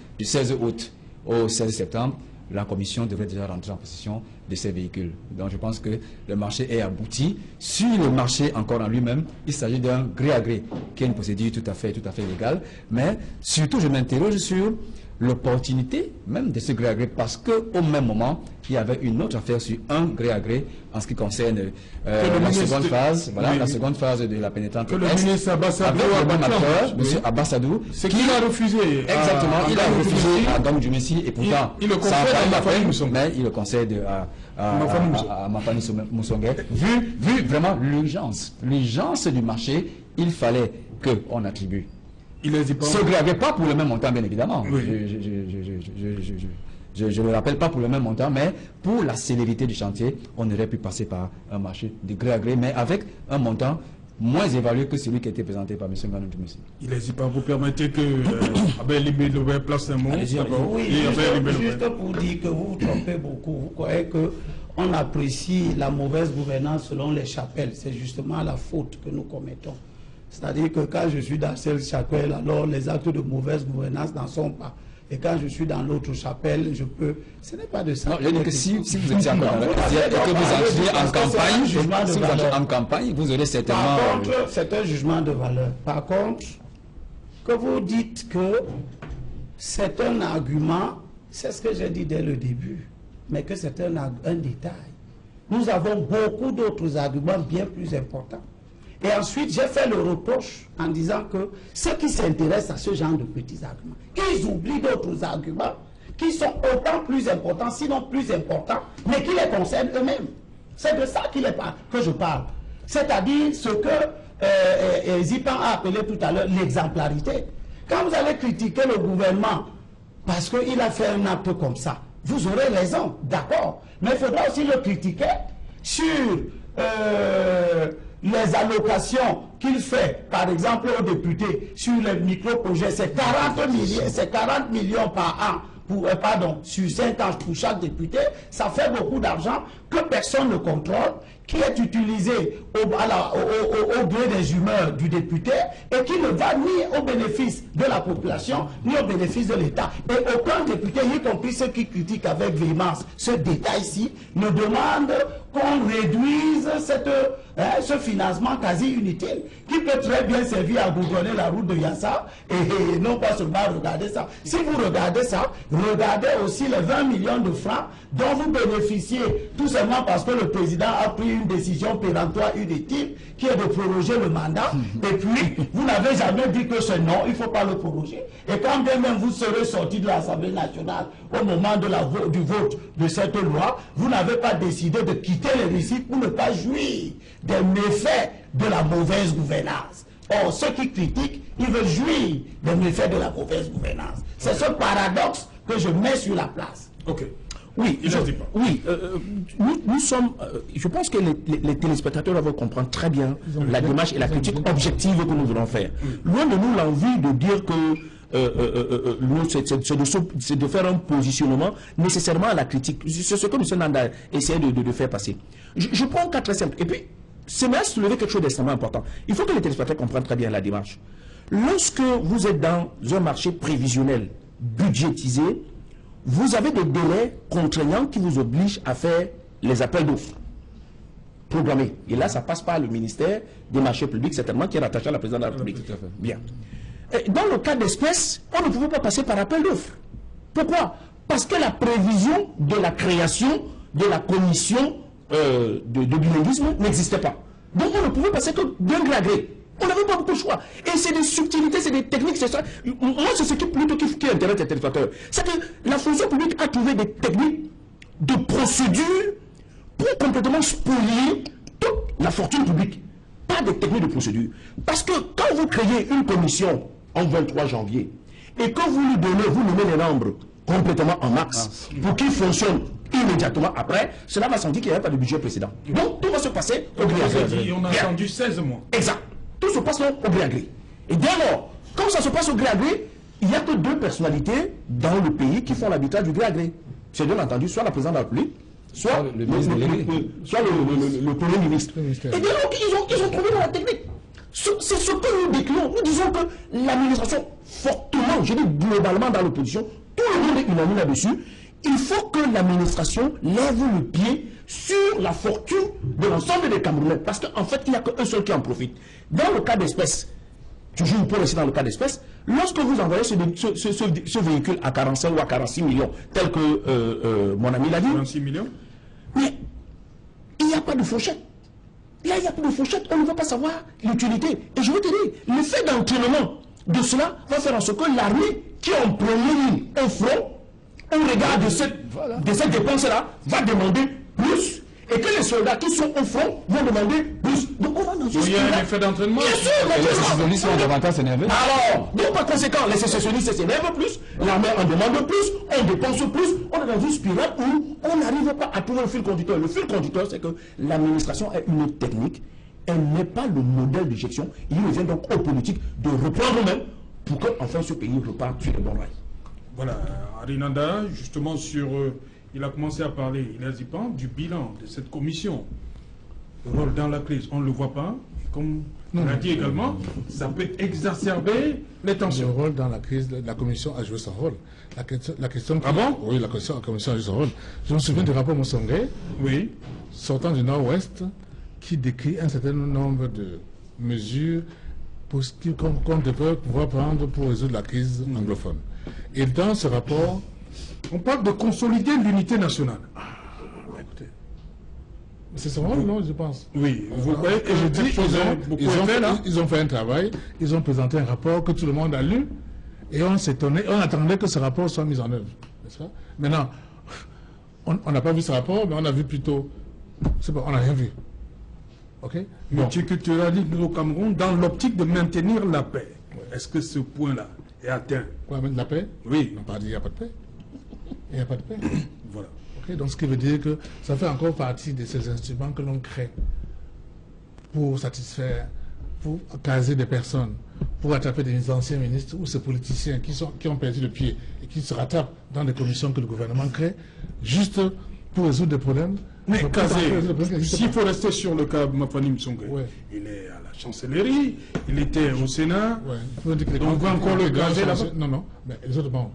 août au 16 septembre, la commission devrait déjà rentrer en possession de ces véhicules. Donc, je pense que le marché est abouti. Sur le marché encore en lui-même, il s'agit d'un gré à gré, qui est une procédure tout à fait légale. Mais surtout, je m'interroge sur l'opportunité même de ce gré à gré, parce qu'au même moment, il y avait une autre affaire sur un gré à gré en ce qui concerne la seconde phase, la seconde phase de la pénétrante. Que le ministre Abassadou, M. Abassadou, c'est qu'il a refusé. Exactement, il a refusé à Dom Djumessi, et pourtant, il le concède à Mafani Moussongué. Mais il le concède à Mafani Moussongué. Vu vraiment l'urgence du marché, il fallait qu'on attribue. Ce gré à gré, pas pour le même montant, bien évidemment. Oui. Je ne le rappelle, pas pour le même montant, mais pour la célérité du chantier, on aurait pu passer par un marché de gré à gré, mais avec un montant moins évalué que celui qui a été présenté par M. Nganou Djumessi. Il n'hésite pas, vous permettez que Abel Libé place un mot. Oui, juste pour dire que vous vous trompez beaucoup. Vous croyez qu'on apprécie la mauvaise gouvernance selon les chapelles. C'est justement la faute que nous commettons. C'est-à-dire que quand je suis dans cette chapelle, alors les actes de mauvaise gouvernance n'en sont pas. Et quand je suis dans l'autre chapelle, je peux... Ce n'est pas de ça. Non, je dis que si vous étiez encore dans la et que vous entrez en campagne, si vous entrez en campagne, vous aurez certainement... Par contre, c'est un jugement de valeur. Par contre, que vous dites que c'est un argument, c'est ce que j'ai dit dès le début, mais que c'est un détail. Nous avons beaucoup d'autres arguments bien plus importants. Et ensuite, j'ai fait le reproche en disant que ceux qui s'intéressent à ce genre de petits arguments, qu'ils oublient d'autres arguments qui sont autant plus importants, sinon plus importants, mais qui les concernent eux-mêmes. C'est de ça que je parle. C'est-à-dire ce que Zipan a appelé tout à l'heure l'exemplarité. Quand vous allez critiquer le gouvernement parce qu'il a fait un acte comme ça, vous aurez raison, d'accord. Mais il faudra aussi le critiquer sur... les allocations qu'il fait, par exemple aux députés, sur les micro-projets, c'est 40 millions par an, sur 5 ans pour chaque député, ça fait beaucoup d'argent que personne ne contrôle, qui est utilisé au gré des humeurs du député et qui ne va ni au bénéfice de la population, ni au bénéfice de l'État. Et aucun député, y compris ceux qui critiquent avec véhémence ce détail-ci, ne demande qu'on réduise ce financement quasi inutile, qui peut très bien servir à gouverneur la route de Yassa, et non pas seulement regarder ça. Si vous regardez ça, regardez aussi les 20 millions de francs dont vous bénéficiez tout simplement parce que le président a pris une décision péremptoire inutile qui est de proroger le mandat, et puis vous n'avez jamais dit que c'est non, il ne faut pas le proroger. Et quand bien même vous serez sorti de l'Assemblée nationale au moment du vote de cette loi, vous n'avez pas décidé de quitter l'hémicycle pour ne pas jouir des méfaits de la mauvaise gouvernance. Or, ceux qui critiquent, ils veulent jouir des méfaits de la mauvaise gouvernance. C'est ce paradoxe que je mets sur la place. Ok. Oui, nous sommes... je pense que les téléspectateurs vont comprendre très bien la démarche et la critique objective que nous voulons faire. Loin de nous l'envie de dire que c'est de faire un positionnement nécessairement à la critique. C'est ce que M. Nanda essaie de faire passer. Je prends un cas très simple. Et puis, c'est à soulever quelque chose d'extrêmement important. Il faut que les téléspectateurs comprennent très bien la démarche. Lorsque vous êtes dans un marché prévisionnel, budgétisé, vous avez des délais contraignants qui vous obligent à faire les appels d'offres programmés. Et là, ça passe par le ministère des marchés publics, certainement, qui est rattaché à la présidence de la République. Tout à fait. Bien. dans le cas d'espèce, on ne pouvait pas passer par appel d'offres. Pourquoi? Parce que la prévision de la création de la commission de bilinguisme n'existait pas. Donc on ne pouvait passer que d'un gré à gré. On n'avait pas beaucoup de choix. Et c'est des subtilités, c'est des techniques, c'est ça. Moi, c'est ce qui plutôt qui intéresse les téléspectateurs. C'est que la fonction publique a trouvé des techniques de procédure pour complètement spolier toute la fortune publique. Pas des techniques de procédure. Parce que quand vous créez une commission en 23 janvier, et que vous lui donnez, vous nommez les membres complètement en max, pour qu'ils fonctionnent immédiatement après, cela va sans dire qu'il n'y avait pas de budget précédent. Donc tout va se passer au gré à gré. On a attendu 16 mois. Exact. Tout se passe au gré à gré. Et dès lors, comme ça se passe au gré à gré, il n'y a que deux personnalités dans le pays qui font l'arbitrage du gré à gré. C'est bien entendu, soit la présidente de la République, soit le Premier ministre. Et dès lors, ils ont trouvé dans la technique. C'est ce que nous déclarons. Nous disons que l'administration, fortement, je dis globalement dans l'opposition, tout le monde est unanime là-dessus. Il faut que l'administration lève le pied sur la fortune de l'ensemble des Camerounais. Parce qu'en fait, il n'y a qu'un seul qui en profite. Dans le cas d'espèce, toujours pour rester dans le cas d'espèce, lorsque vous envoyez ce véhicule à 45 ou à 46 millions, tel que mon ami l'a dit, 46 millions. Mais il n'y a pas de fourchette. Là, il n'y a pas de fourchette, on ne va pas savoir l'utilité. Et je veux te dire, l'effet d'entraînement de cela va faire en sorte que l'armée, qui est en première ligne au front, au regard de cette dépense-là, va demander plus. Et que les soldats qui sont au front vont demander plus. Donc on va dans une Il y a un effet d'entraînement. Bien sûr, Et les sécessionnistes vont davantage s'énerver. Alors, donc par conséquent, les sécessionnistes s'énervent plus, l'armée en demande plus, on dépense plus, on est dans une spirale où on n'arrive pas à trouver le fil conducteur. Le fil conducteur, c'est que l'administration est une technique, elle n'est pas le modèle de gestion. Il revient donc aux politiques de reprendre même pour que enfin ce pays reparte sur le bon rail. Voilà, Arinanda, justement sur... il a commencé à parler, il a dit pas, du bilan de cette commission. Le rôle dans la crise, on ne le voit pas. Comme on a dit également, ça peut exacerber les Le tensions. rôle dans la crise, la commission a joué son rôle. La question Ah bon? Oui, la commission a joué son rôle. Je me souviens du rapport Moussongue, Oui. sortant du Nord-Ouest, qui décrit un certain nombre de mesures qu'on devrait pouvoir prendre pour résoudre la crise anglophone. Et dans ce rapport, On parle de consolider l'unité nationale. écoutez, c'est son rôle, non, je pense. Oui, vous voyez, Et je dis, ils ont fait un travail, ils ont présenté un rapport que tout le monde a lu, et on s'étonnait, on attendait que ce rapport soit mis en œuvre, n'est-ce pas? Maintenant, on n'a pas vu ce rapport, mais on a vu plutôt, c'est pas, on n'a rien vu. Ok? Bon. Multiculturalisme au Cameroun dans l'optique de maintenir la paix. Est-ce que ce point-là est atteint? Quoi, mettre la paix? Oui. On parle, il n'y a pas de paix. Il n'y a pas de paix. Voilà. Ok, donc ce qui veut dire que ça fait encore partie de ces instruments que l'on crée pour satisfaire, pour caser des personnes, pour attraper des anciens ministres ou ces politiciens qui ont perdu le pied et qui se rattrapent dans des commissions que le gouvernement crée, juste pour résoudre des problèmes. Mais Pour Kazé, résoudre des problèmes qui n'existent s'il pas. faut rester sur le cas Mafani Msongue, Ouais. il est à la chancellerie, il était au Sénat. Ouais. Il faut dire que les Donc, on va encore le gazer là-bas. Non, non, mais les autres membres.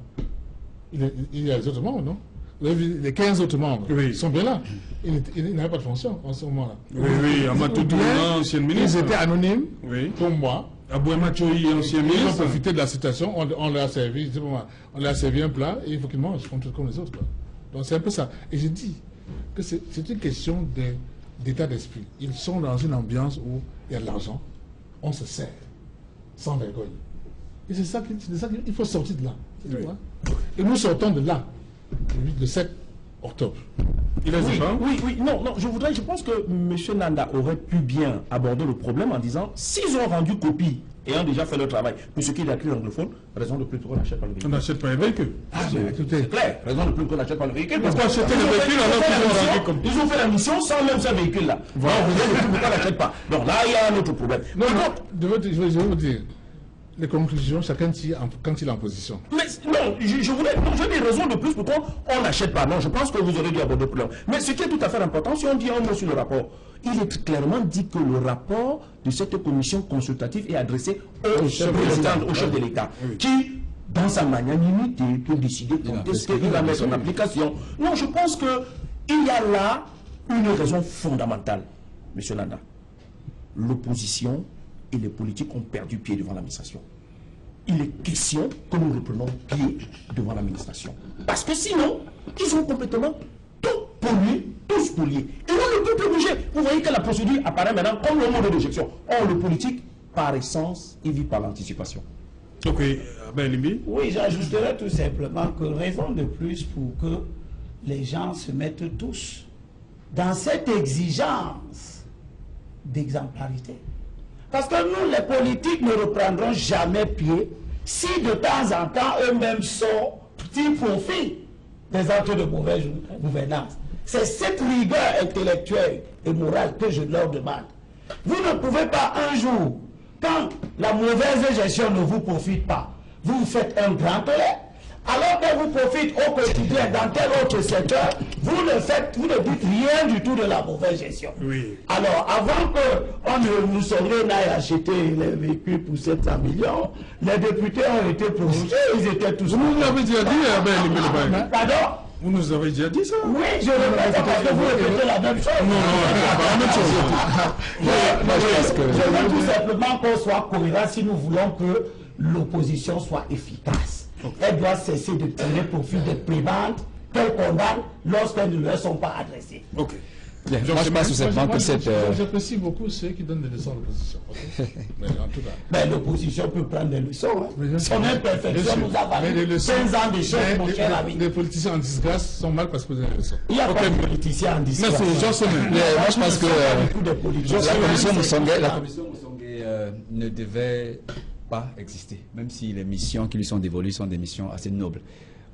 Il y a les autres membres, non? Vous avez vu, les 15 autres membres Oui. sont bien là. Ils n'avaient pas de fonction en ce moment-là. Oui, oui, Amatou Tourna, ancien Ils ministre. étaient anonymes, Oui. comme moi. Abouema Choyi, ancien Ils ont ministre. profité de la situation, on leur a servi, je sais pas moi, on leur a servi un plat et il faut qu'ils mangent comme les autres. Quoi. Donc c'est un peu ça. Et je dis que c'est une question d'état d'esprit. Ils sont dans une ambiance où il y a de l'argent, on se sert, sans vergogne. Et c'est ça qu'il faut sortir de là. C'est tout, hein. Et nous sortons de là, le 7 octobre. Il a dit pas. Oui, non, je pense que M. Nanda aurait pu bien aborder le problème en disant, s'ils ont rendu copie, ayant déjà fait leur travail, pour ce qui est de la crise anglophone, raison de plus qu'on n'achète pas le On véhicule. n'achète pas les véhicules. Ah, mais écoutez, C'est clair, raison de plus qu'on n'achète pas le véhicule. Pourquoi acheter le véhicule alors qu'ils ont rendu copie? Ils ont fait la mission sans même ce véhicule-là. Voilà. Non, raison de plus pourquoi on n'achète pas. Donc là, il y a un autre problème. non, je vais vous dire, les conclusions, chacun tire quand il est en position. Mais non, j'ai des raisons de plus pourquoi on n'achète pas. Non, je pense que vous aurez dû aborder le problème. Mais ce qui est tout à fait important, si on dit un mot sur le rapport, il est clairement dit que le rapport de cette commission consultative est adressé au chef de l'État, qui, dans sa magnanimité, peut décider quand est-ce qu'il va mettre en application. Non, je pense qu'il y a là une raison fondamentale, M. Nanda. L'opposition et les politiques ont perdu pied devant l'administration. il est question que nous reprenons pied devant l'administration. Parce que sinon, ils ont complètement tout pollué, tout spolié. Et on ne peut plus bouger. Vous voyez que la procédure apparaît maintenant comme le mode de réjection. Or, le politique, par essence, il vit par l'anticipation. Ok, Ben Limbi. Oui, j'ajouterais tout simplement que raison de plus pour que les gens se mettent tous dans cette exigence d'exemplarité. Parce que nous, les politiques, ne reprendront jamais pied si de temps en temps eux-mêmes sont petits profits des actes de mauvaise gouvernance. C'est cette rigueur intellectuelle et morale que je leur demande. Vous ne pouvez pas un jour, quand la mauvaise gestion ne vous profite pas, vous faites un grand tollé, alors qu'elle vous profite au quotidien dans tel autre secteur, vous ne dites rien du tout de la mauvaise gestion. Oui. Alors, avant que nous serions n'aille acheter les véhicules pour 700 millions, les députés ont été prononcés, ils étaient tous... Vous nous l'avez déjà dit, Ben Limbi. Pardon? Vous nous avez déjà dit ça? Oui, je répète parce que vous répétez la même chose. Je veux tout simplement qu'on soit cohérent si nous voulons que l'opposition soit efficace. Elle doit cesser de tirer profit des prébendes qu'elle condamne lorsqu'elles ne leur sont pas adressées. Ok. Bien, moi je pense tout simplement que cette... J'apprécie beaucoup ceux qui donnent des leçons à l'opposition. Mais en tout cas... Mais l'opposition peut prendre des leçons. Hein. Son imperfection nous a valu 15 ans d'échec, mon cher ami. Les politiciens en disgrâce sont mal parce que vous avez des leçons. Il n'y a pas de politiciens en disgrâce. Merci, Jean Sommet. Moi je pense que la commission Moussongué ne devait pas exister, même si les missions qui lui sont dévolues sont des missions assez nobles.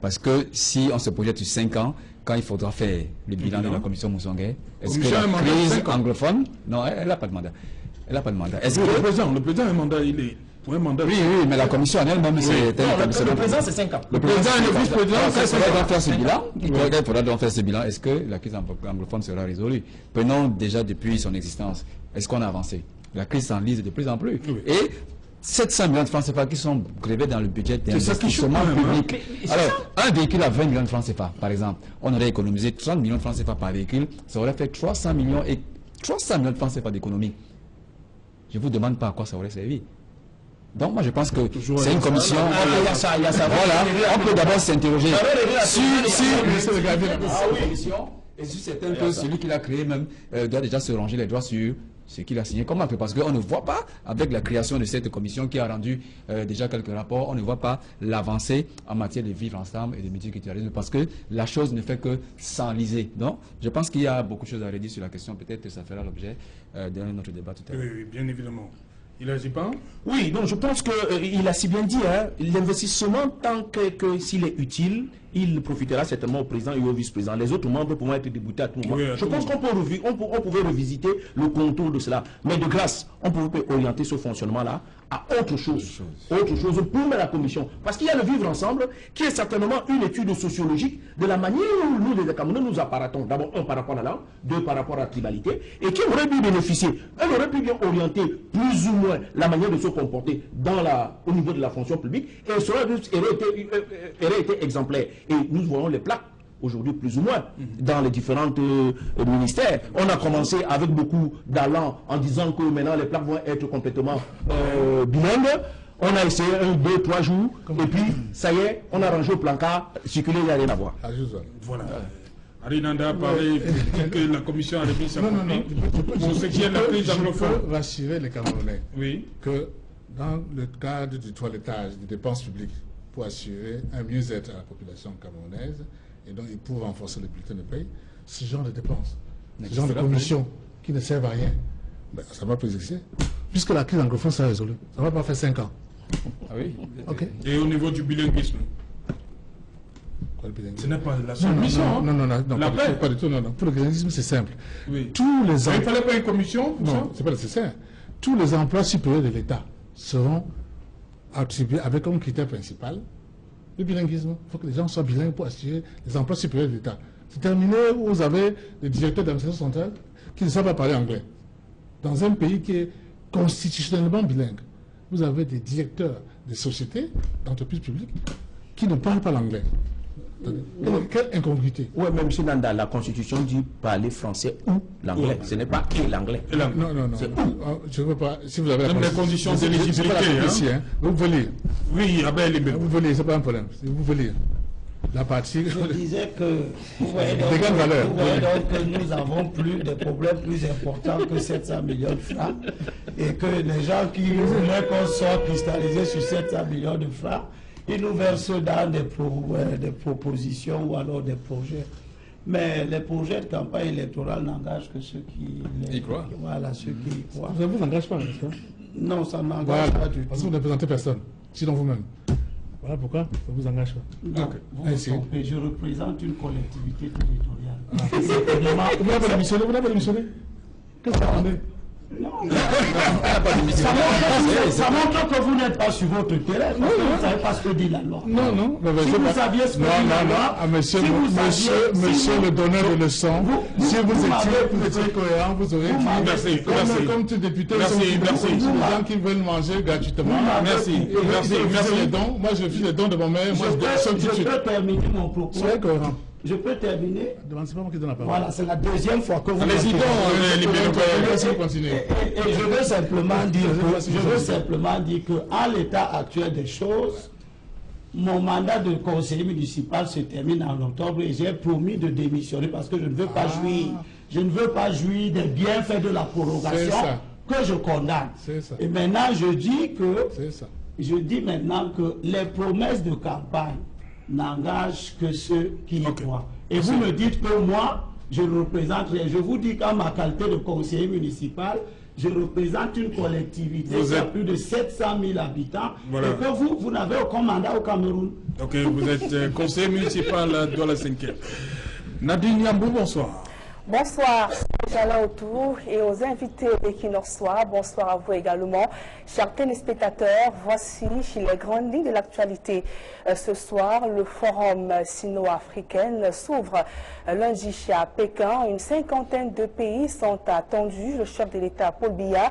Parce que si on se projette sur 5 ans, quand il faudra faire le bilan de la commission Moussongué, est-ce que la crise anglophone... Non, elle n'a pas de mandat. Elle n'a pas de mandat. Est-ce que le président a un mandat, il est... pour un mandat. Oui, mais la commission en elle-même, c'est... Le président, c'est 5 ans. Le président et le vice-président, il faudra donc faire ce bilan. Est-ce que la crise anglophone sera résolue? Prenons déjà depuis son existence. Est-ce qu'on a avancé? La crise s'enlise de plus en plus. Et 700 millions de francs CFA qui sont grevés dans le budget d'investissement public. Alors, un véhicule à 20 millions de francs CFA, par exemple, on aurait économisé 30 millions de francs CFA par véhicule, ça aurait fait 300 millions de francs CFA d'économie. Je ne vous demande pas à quoi ça aurait servi. Donc, moi, je pense que c'est une commission... Voilà, on peut d'abord s'interroger et sur certains que celui qui l'a créé même doit déjà se ranger les doigts sur ce qu'il a signé comme acte, parce qu'on ne voit pas, avec la création de cette commission qui a rendu déjà quelques rapports, on ne voit pas l'avancée en matière de vivre ensemble et de multiculturalisme, parce que la chose ne fait que s'enliser. Donc, je pense qu'il y a beaucoup de choses à redire sur la question, peut-être que ça fera l'objet d'un autre débat tout à l'heure. Oui, bien évidemment. Il agit pas? Oui, donc je pense qu'il a si bien dit, hein, l'investissement, tant que s'il est utile, il profitera certainement au président et au vice-président. Les autres membres pourront être déboutés à tout moment. Oui, je pense qu'on pouvait revisiter le contour de cela. Mais de grâce, on pouvait orienter ce fonctionnement-là à autre chose. Autre chose pour la commission. Parce qu'il y a le vivre ensemble, qui est certainement une étude sociologique de la manière où nous, les Camerounais, nous apparatons. D'abord, un, par rapport à la langue, deux, par rapport à la tribalité, et qui aurait pu bénéficier. Elle aurait pu bien orienter plus ou moins la manière de se comporter au niveau de la fonction publique, et cela aurait été exemplaire. Et nous voyons les plaques aujourd'hui plus ou moins dans les différents ministères. On a commencé avec beaucoup d'allant en disant que maintenant les plaques vont être complètement bilingues. On a essayé 1, 2, 3 jours et puis ça y est, on a rangé au placard, circuler, il n'y a rien à voir. Voilà. Arinanda a parlé que la commission a remis sa copie. Pour ce qui est de la crise anglophone. Je peux rassurer les Camerounais que dans le cadre du toilettage des dépenses publiques pour assurer un mieux-être à la population camerounaise, et donc ils peuvent renforcer le bulletin de paie, ce genre de dépenses, ce genre de commissions qui ne servent à rien, ben, ça ne va plus exister. Puisque la crise anglophone sera résolue. Ça ne va pas faire 5 ans. Ah oui. Okay. Et au niveau du bilinguisme? Quoi, le bilinguisme? Ce n'est pas la seule mission. Non, pas du tout. Non. Pour le bilinguisme, c'est simple. Oui. Tous les il ne fallait pas une commission? Non, ce n'est pas nécessaire. Tous les emplois supérieurs de l'État seront attribués avec comme critère principal le bilinguisme. Il faut que les gens soient bilingues pour assurer les emplois supérieurs de l'État. C'est terminé où vous avez des directeurs d'administration centrale qui ne savent pas parler anglais. Dans un pays qui est constitutionnellement bilingue, vous avez des directeurs de sociétés, d'entreprises publiques, qui ne parlent pas l'anglais. Quelle incongruité. Oui, même si dans la Constitution dit parler français ou l'anglais. Ce n'est pas et l'anglais. Non, non, non. Je ne veux pas. Si vous avez même les conditions d'éligibilité. Vous pouvez lire. Oui, vous pouvez lire, ce n'est pas un problème. Vous pouvez lire. La partie. Je disais que vous voyez donc, que nous avons des problèmes plus importants que 700 millions de francs et que les gens qui voulaient qu'on soit cristallisés sur 700 millions de francs, ils nous versent dans des propositions ou alors des projets. Mais les projets de campagne électorale n'engagent que ceux qui y croient. Voilà, ceux qui y croient. Ça ne vous engage pas, n'est-ce pas? Non, ça n'engage pas du tout. Parce que vous ne représentez personne, sinon vous-même. Voilà pourquoi ça ne vous engage pas. Non, vous vous trompez, je représente une collectivité territoriale. Vous n'avez pas démissionné? Vous n'avez pas démissionné? Qu'est-ce que vous attendez? Non, ça montre que vous n'êtes pas sur votre terrain, parce que vous ne savez pas ce que dit la loi. Non, non. Si vous saviez ce que dit la loi, monsieur le donneur de leçons, si vous étiez cohérent, vous aurez dit, merci, comme tout député, merci, les gens qui veulent manger gratuitement. Merci, les dons. Moi, je fais les dons de mon mère. Je peux terminer mon propos. Soyez cohérent. Je peux terminer. C'est pas moi qui donne la parole. Voilà, c'est la deuxième fois que vous. Allez-y donc, et je veux simplement dire que à l'état actuel des choses, mon mandat de conseiller municipal se termine en octobre et j'ai promis de démissionner parce que je ne veux pas jouir des bienfaits de la prorogation que je condamne. Et maintenant je dis maintenant que les promesses de campagne n'engage que ceux qui y croient. Et vous me dites que moi, je représente, je vous dis qu'en ma qualité de conseiller municipal, je représente une collectivité qui a plus de 700 000 habitants et que vous n'avez aucun mandat au Cameroun. Ok, vous êtes conseiller municipal de la 5e. Nadine Yambou, bonsoir. Bonsoir, Alain autour et aux invités équinoxois. Bonsoir à vous également. Chers téléspectateurs, voici les grandes lignes de l'actualité. Ce soir, le forum sino-africain s'ouvre lundi à Pékin. Une cinquantaine de pays sont attendus. Le chef de l'État, Paul Biya,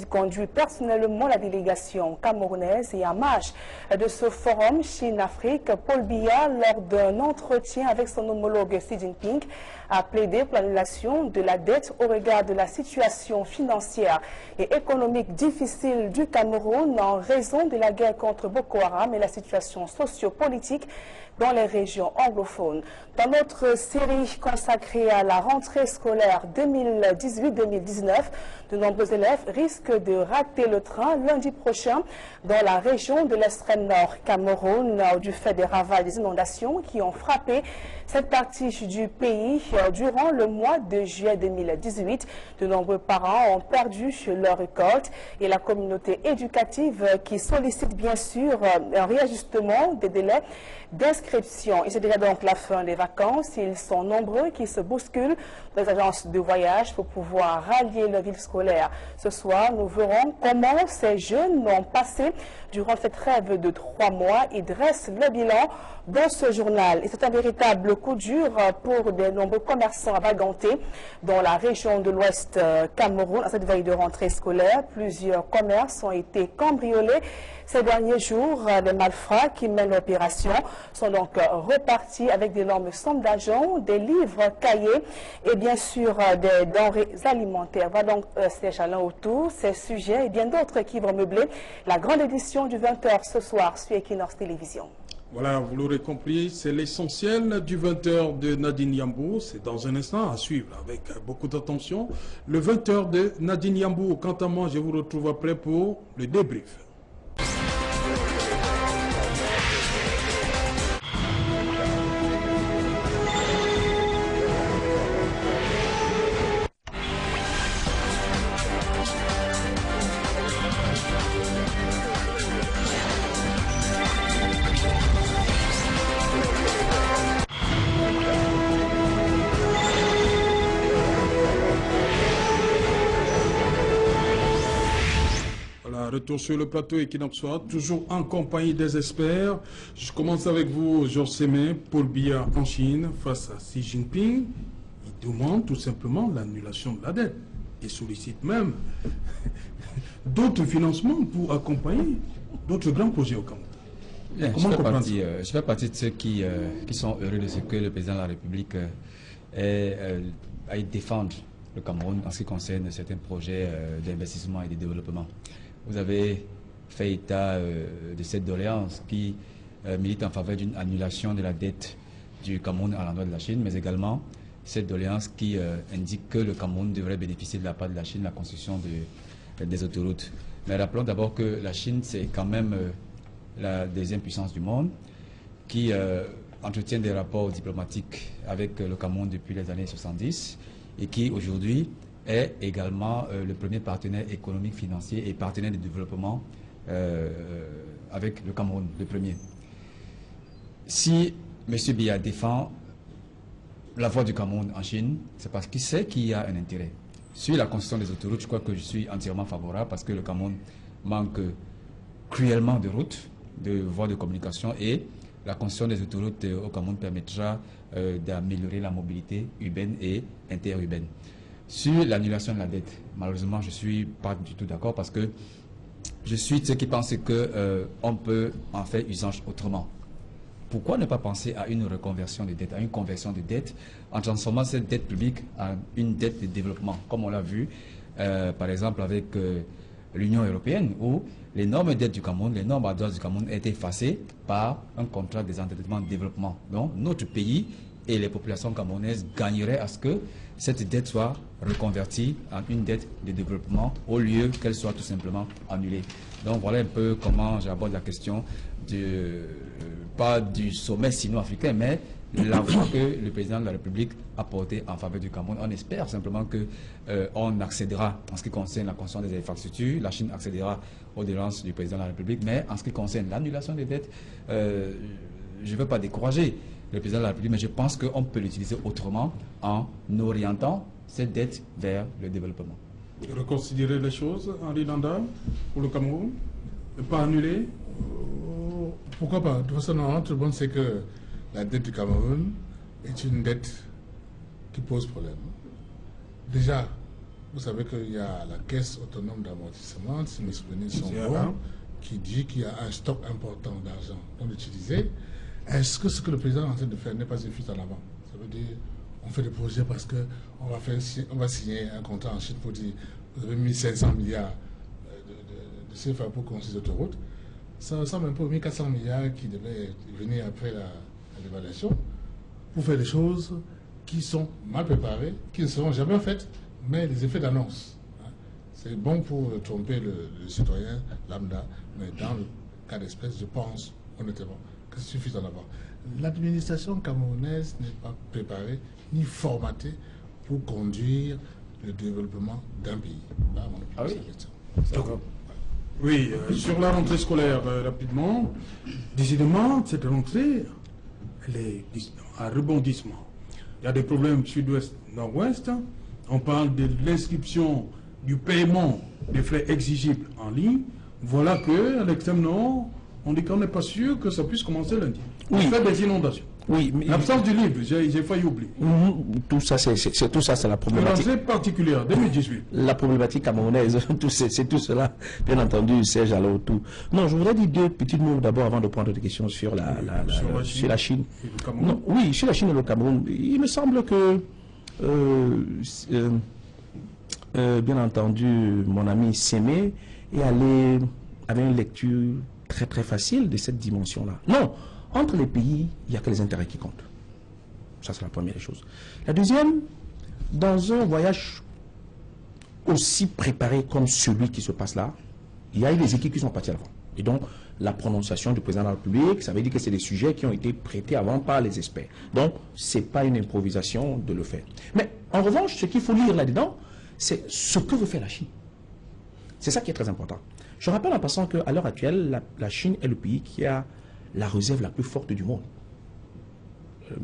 conduit personnellement la délégation camerounaise. Et en marge de ce forum Chine-Afrique, Paul Biya, lors d'un entretien avec son homologue Xi Jinping, a plaidé pour l'annulation de la dette au regard de la situation financière et économique difficile du Cameroun en raison de la guerre contre Boko Haram et la situation socio-politique dans les régions anglophones. Dans notre série consacrée à la rentrée scolaire 2018-2019, de nombreux élèves risquent de rater le train lundi prochain dans la région de l'extrême nord Cameroun du fait des ravages des inondations qui ont frappé cette partie du pays durant le mois de juillet 2018. De nombreux parents ont perdu leur récolte et la communauté éducative qui sollicite bien sûr un réajustement des délais d'inscription. Et c'est déjà donc la fin des vacances. Ils sont nombreux qui se bousculent dans les agences de voyage pour pouvoir rallier leur ville scolaire. Ce soir, nous verrons comment ces jeunes ont passé durant cette trêve de 3 mois et dressent le bilan dans ce journal. Et c'est un véritable coup dur pour de nombreux commerçants à Baganté dans la région de l'Ouest Cameroun. À cette veille de rentrée scolaire, plusieurs commerces ont été cambriolés ces derniers jours. Les malfrats qui mènent l'opération sont donc repartis avec d'énormes sommes d'argent, des livres, cahiers et bien sûr des denrées alimentaires. Voilà donc ces jalons autour, ces sujets et bien d'autres qui vont meubler la grande édition du 20h ce soir sur Equinox Télévision. Voilà, vous l'aurez compris, c'est l'essentiel du 20h de Nadine Yambou. C'est dans un instant à suivre avec beaucoup d'attention. Le 20h de Nadine Yambou. Quant à moi, je vous retrouve après pour le débrief. Retour sur le plateau Equinoxois, toujours en compagnie des experts. Je commence avec vous, Georges Sémé, Paul Biya en Chine, face à Xi Jinping. Il demande tout simplement l'annulation de la dette et sollicite même d'autres financements pour accompagner d'autres grands projets au Cameroun. Bien, Comment comprendre ça? je fais partie de ceux qui sont heureux de ce que le président de la République aille défendre le Cameroun en ce qui concerne certains projets d'investissement et de développement. Vous avez fait état de cette doléance qui milite en faveur d'une annulation de la dette du Cameroun à l'endroit de la Chine, mais également cette doléance qui indique que le Cameroun devrait bénéficier de la part de la Chine de la construction des autoroutes. Mais rappelons d'abord que la Chine, c'est quand même la deuxième puissance du monde qui entretient des rapports diplomatiques avec le Cameroun depuis les années 70 et qui aujourd'hui est également le premier partenaire économique, financier et partenaire de développement avec le Cameroun, le premier. Si M. Biya défend la voie du Cameroun en Chine, c'est parce qu'il sait qu'il y a un intérêt. Sur la construction des autoroutes, je crois que je suis entièrement favorable parce que le Cameroun manque cruellement de routes, de voies de communication et la construction des autoroutes au Cameroun permettra d'améliorer la mobilité urbaine et interurbaine. Sur l'annulation de la dette, malheureusement, je ne suis pas du tout d'accord parce que je suis de ceux qui pensent qu'on peut en faire usage autrement. Pourquoi ne pas penser à une reconversion de dette, à une conversion de dette, en transformant cette dette publique en une dette de développement, comme on l'a vu, par exemple, avec l'Union européenne, où les normes dettes du Cameroun, les normes adverses du Cameroun étaient effacées par un contrat des endettements de développement. Donc, notre pays et les populations camerounaises gagneraient à ce que cette dette soit reconvertie en une dette de développement au lieu qu'elle soit tout simplement annulée. Donc, voilà un peu comment j'aborde la question pas du sommet sino-africain, mais la voie que le président de la République a portée en faveur du Cameroun. On espère simplement qu'on accédera en ce qui concerne la construction des infrastructures. La Chine accédera aux dépenses du président de la République, mais en ce qui concerne l'annulation des dettes, je ne veux pas décourager le président de la République, mais je pense qu'on peut l'utiliser autrement en orientant cette dette vers le développement. Reconsidérer les choses, Henri Nanda, pour le Cameroun, ne pas annuler. Pourquoi pas? De toute façon, tout le monde sait que la dette du Cameroun est une dette qui pose problème. Déjà, vous savez qu'il y a la caisse autonome d'amortissement, si mes souvenirs sont bons, qui dit qu'il y a un stock important d'argent non utilisé. Est-ce que ce que le président est en train de faire n'est pas une fuite en avant? Ça veut dire on fait des projets parce qu'on va signer un contrat en Chine pour dire vous avez mis 500 milliards de CFA pour construire cette autoroute. Ça ressemble un peu aux 1400 milliards qui devaient venir après l'évaluation pour faire des choses qui sont mal préparées, qui ne seront jamais faites, mais des effets d'annonce. C'est bon pour tromper le citoyen lambda, mais dans le cas d'espèce, je pense honnêtement que ça suffit d'en avoir. L'administration camerounaise n'est pas préparée ni formatée pour conduire le développement d'un pays. Ah oui. Oui, sur la rentrée scolaire, rapidement, décidément, cette rentrée, elle est un rebondissement. Il y a des problèmes sud-ouest, nord-ouest. On parle de l'inscription du paiement des frais exigibles en ligne. Voilà qu'à l'extrême nord, on dit qu'on n'est pas sûr que ça puisse commencer lundi. Oui. On fait des inondations. Oui, mais l'absence du livre, j'ai failli oublier. Tout ça, c'est la problématique. C'est particulière, 2018. La problématique camerounaise, c'est tout cela, bien entendu, Serge Alaotou. Non, je voudrais dire deux petits mots d'abord avant de prendre des questions sur sur la Chine. Et le Cameroun. Non, oui, sur la Chine et le Cameroun. Il me semble que, bien entendu, mon ami Sémé est allé avec une lecture très très facile de cette dimension-là. Non. Entre les pays, il n'y a que les intérêts qui comptent. Ça, c'est la première chose. La deuxième, dans un voyage aussi préparé comme celui qui se passe là, il y a eu des équipes qui sont parties avant. Et donc, la prononciation du président de la République, ça veut dire que c'est des sujets qui ont été traités avant par les experts. Donc, ce n'est pas une improvisation de le faire. Mais en revanche, ce qu'il faut lire là-dedans, c'est ce que veut faire la Chine. C'est ça qui est très important. Je rappelle en passant qu'à l'heure actuelle, la Chine est le pays qui a la réserve la plus forte du monde.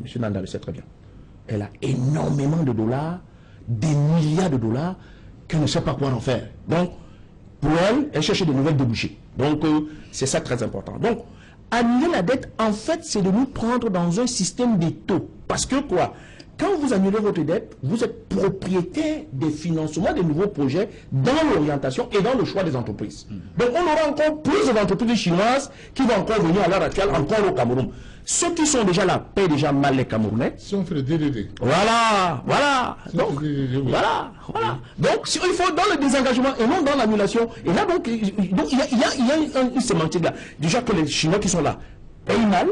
Monsieur Nanda le sait très bien. Elle a énormément de dollars, des milliards de dollars, qu'elle ne sait pas quoi en faire. Donc, pour elle, elle cherche de nouvelles débouchés. Donc, c'est ça très important. Donc, annuler la dette, en fait, c'est de nous prendre dans un système de taux. Parce que quoi? quand vous annulez votre dette, vous êtes propriétaire des financements des nouveaux projets dans l'orientation et dans le choix des entreprises. Donc on aura encore plus d'entreprises chinoises qui vont encore venir à l'heure actuelle, encore au Cameroun. Ceux qui sont déjà là paient déjà mal les Camerounais. Si on fait le DDD. Voilà. Donc, voilà. Donc, il faut dans le désengagement et non dans l'annulation. Et là, donc, il y a une sémantique là. Déjà que les Chinois qui sont là payent mal,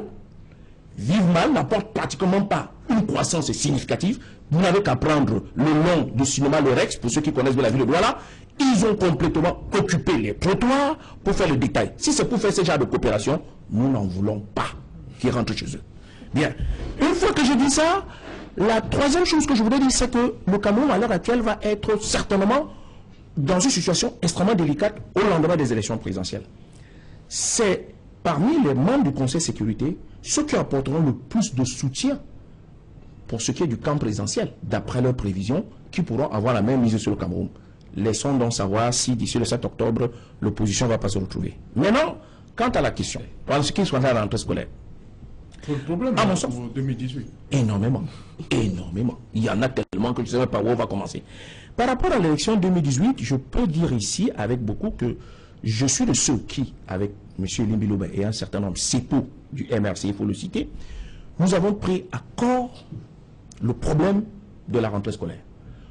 vivent mal, n'apportent pratiquement pas une croissance significative. Vous n'avez qu'à prendre le nom du cinéma Le Rex, pour ceux qui connaissent de la ville de Douala. Ils ont complètement occupé les trottoirs pour faire le détail. Si c'est pour faire ce genre de coopération, nous n'en voulons pas qui rentrent chez eux. Bien. Une fois que je dis ça, la troisième chose que je voudrais dire, c'est que le Cameroun, à l'heure actuelle, va être certainement dans une situation extrêmement délicate au lendemain des élections présidentielles. C'est parmi les membres du Conseil de sécurité ceux qui apporteront le plus de soutien pour ce qui est du camp présidentiel, d'après leurs prévisions, qui pourront avoir la même mise sur le Cameroun. Laissons donc savoir si d'ici le 7 octobre, l'opposition ne va pas se retrouver. Maintenant, quant à la question, pour ce qui est de la rentrée scolaire, le problème, à mon sens, en 2018. Énormément. Il y en a tellement que je ne sais même pas où on va commencer. Par rapport à l'élection 2018, je peux dire ici avec beaucoup que je suis de ceux qui, avec M. Limbiloba et un certain nombre, CEPO du MRC, il faut le citer, nous avons pris à corps le problème de la rentrée scolaire.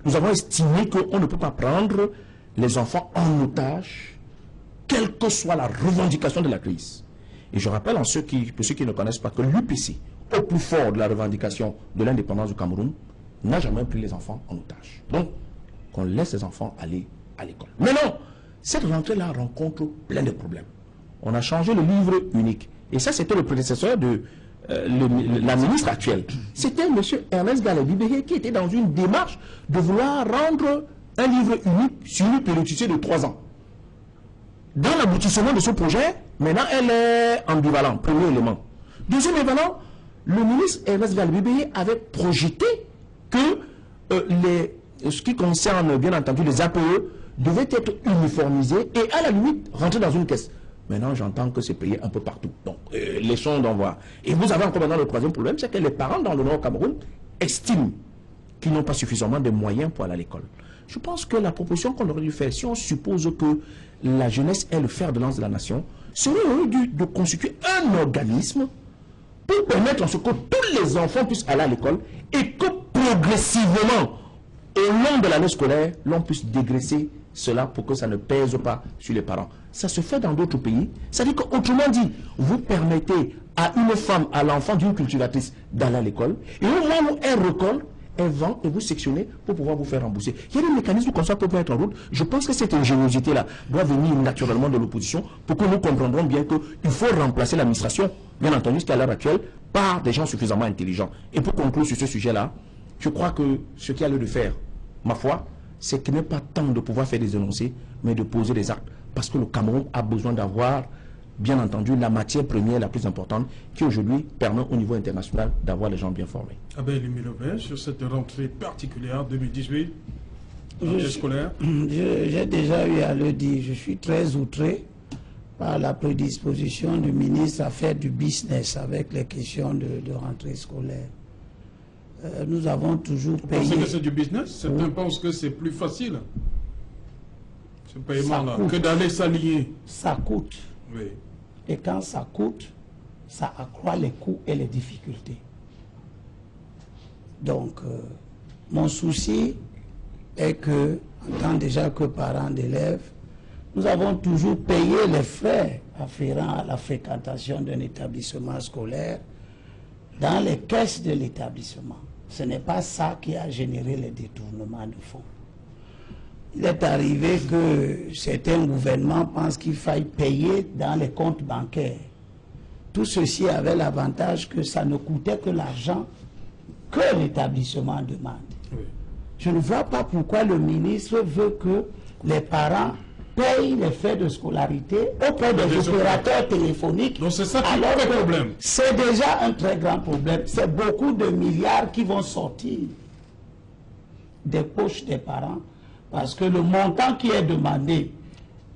Nous avons estimé qu'on ne peut pas prendre les enfants en otage, quelle que soit la revendication de la crise. Et je rappelle pour ceux qui ne connaissent pas que l'UPC, au plus fort de la revendication de l'indépendance du Cameroun, n'a jamais pris les enfants en otage. Donc, qu'on laisse les enfants aller à l'école. Mais non, cette rentrée-là rencontre plein de problèmes. On a changé le livre unique. Et ça, c'était le prédécesseur de la ministre actuelle. C'était M. Ernest Galabibé qui était dans une démarche de vouloir rendre un livre unique sur une périodicité de 3 ans. Dans l'aboutissement de ce projet, maintenant, elle est ambivalente, premier élément. Deuxième élément, le ministre Ernest Galabibé avait projeté que ce qui concerne, bien entendu, les APE devait être uniformisé et à la limite rentrer dans une caisse. Maintenant, j'entends que c'est payé un peu partout. Donc, laissons d'en voir. Et vous avez encore maintenant le troisième problème, c'est que les parents dans le Nord Cameroun estiment qu'ils n'ont pas suffisamment de moyens pour aller à l'école. Je pense que la proposition qu'on aurait dû faire, si on suppose que la jeunesse est le fer de lance de la nation, serait de constituer un organisme pour permettre à ce que tous les enfants puissent aller à l'école et que progressivement, au long de l'année scolaire, l'on puisse dégraisser cela pour que ça ne pèse pas sur les parents. Ça se fait dans d'autres pays. C'est-à-dire qu'autrement dit, vous permettez à une femme, à l'enfant d'une cultivatrice d'aller à l'école, et au moment où elle recolle, elle vend et vous sectionnez pour pouvoir vous faire rembourser. Il y a des mécanismes comme ça pour mettre en route. Je pense que cette ingéniosité-là doit venir naturellement de l'opposition pour que nous comprendrons bien qu'il faut remplacer l'administration, bien entendu, jusqu'à l'heure actuelle, par des gens suffisamment intelligents. Et pour conclure sur ce sujet-là, je crois que ce qu'il y a lieu de faire, ma foi, c'est qu'il n'est pas tant de pouvoir faire des énoncés, mais de poser des actes. Parce que le Cameroun a besoin d'avoir, bien entendu, la matière première la plus importante qui aujourd'hui permet au niveau international d'avoir les gens bien formés. Abel Limbiloba, sur cette rentrée particulière 2018, rentrée scolaire. J'ai déjà eu à le dire, je suis très outré par la prédisposition du ministre à faire du business avec les questions de rentrée scolaire. Nous avons toujours payé... Vous pensez que c'est du business? Certains pensent que c'est plus facile, ce paiement-là, que d'aller s'allier. Ça coûte. Oui. Et quand ça coûte, ça accroît les coûts et les difficultés. Donc, mon souci est que, en tant déjà que parents d'élèves, nous avons toujours payé les frais afférents à la fréquentation d'un établissement scolaire dans les caisses de l'établissement. Ce n'est pas ça qui a généré les détournements de fonds. Il est arrivé que certains gouvernements pensent qu'il faille payer dans les comptes bancaires. Tout ceci avait l'avantage que ça ne coûtait que l'argent que l'établissement demande. Oui. Je ne vois pas pourquoi le ministre veut que les parents payent les frais de scolarité auprès des opérateurs téléphoniques. Donc c'est ça qui est le problème. C'est déjà un très grand problème. C'est beaucoup de milliards qui vont sortir des poches des parents parce que le montant qui est demandé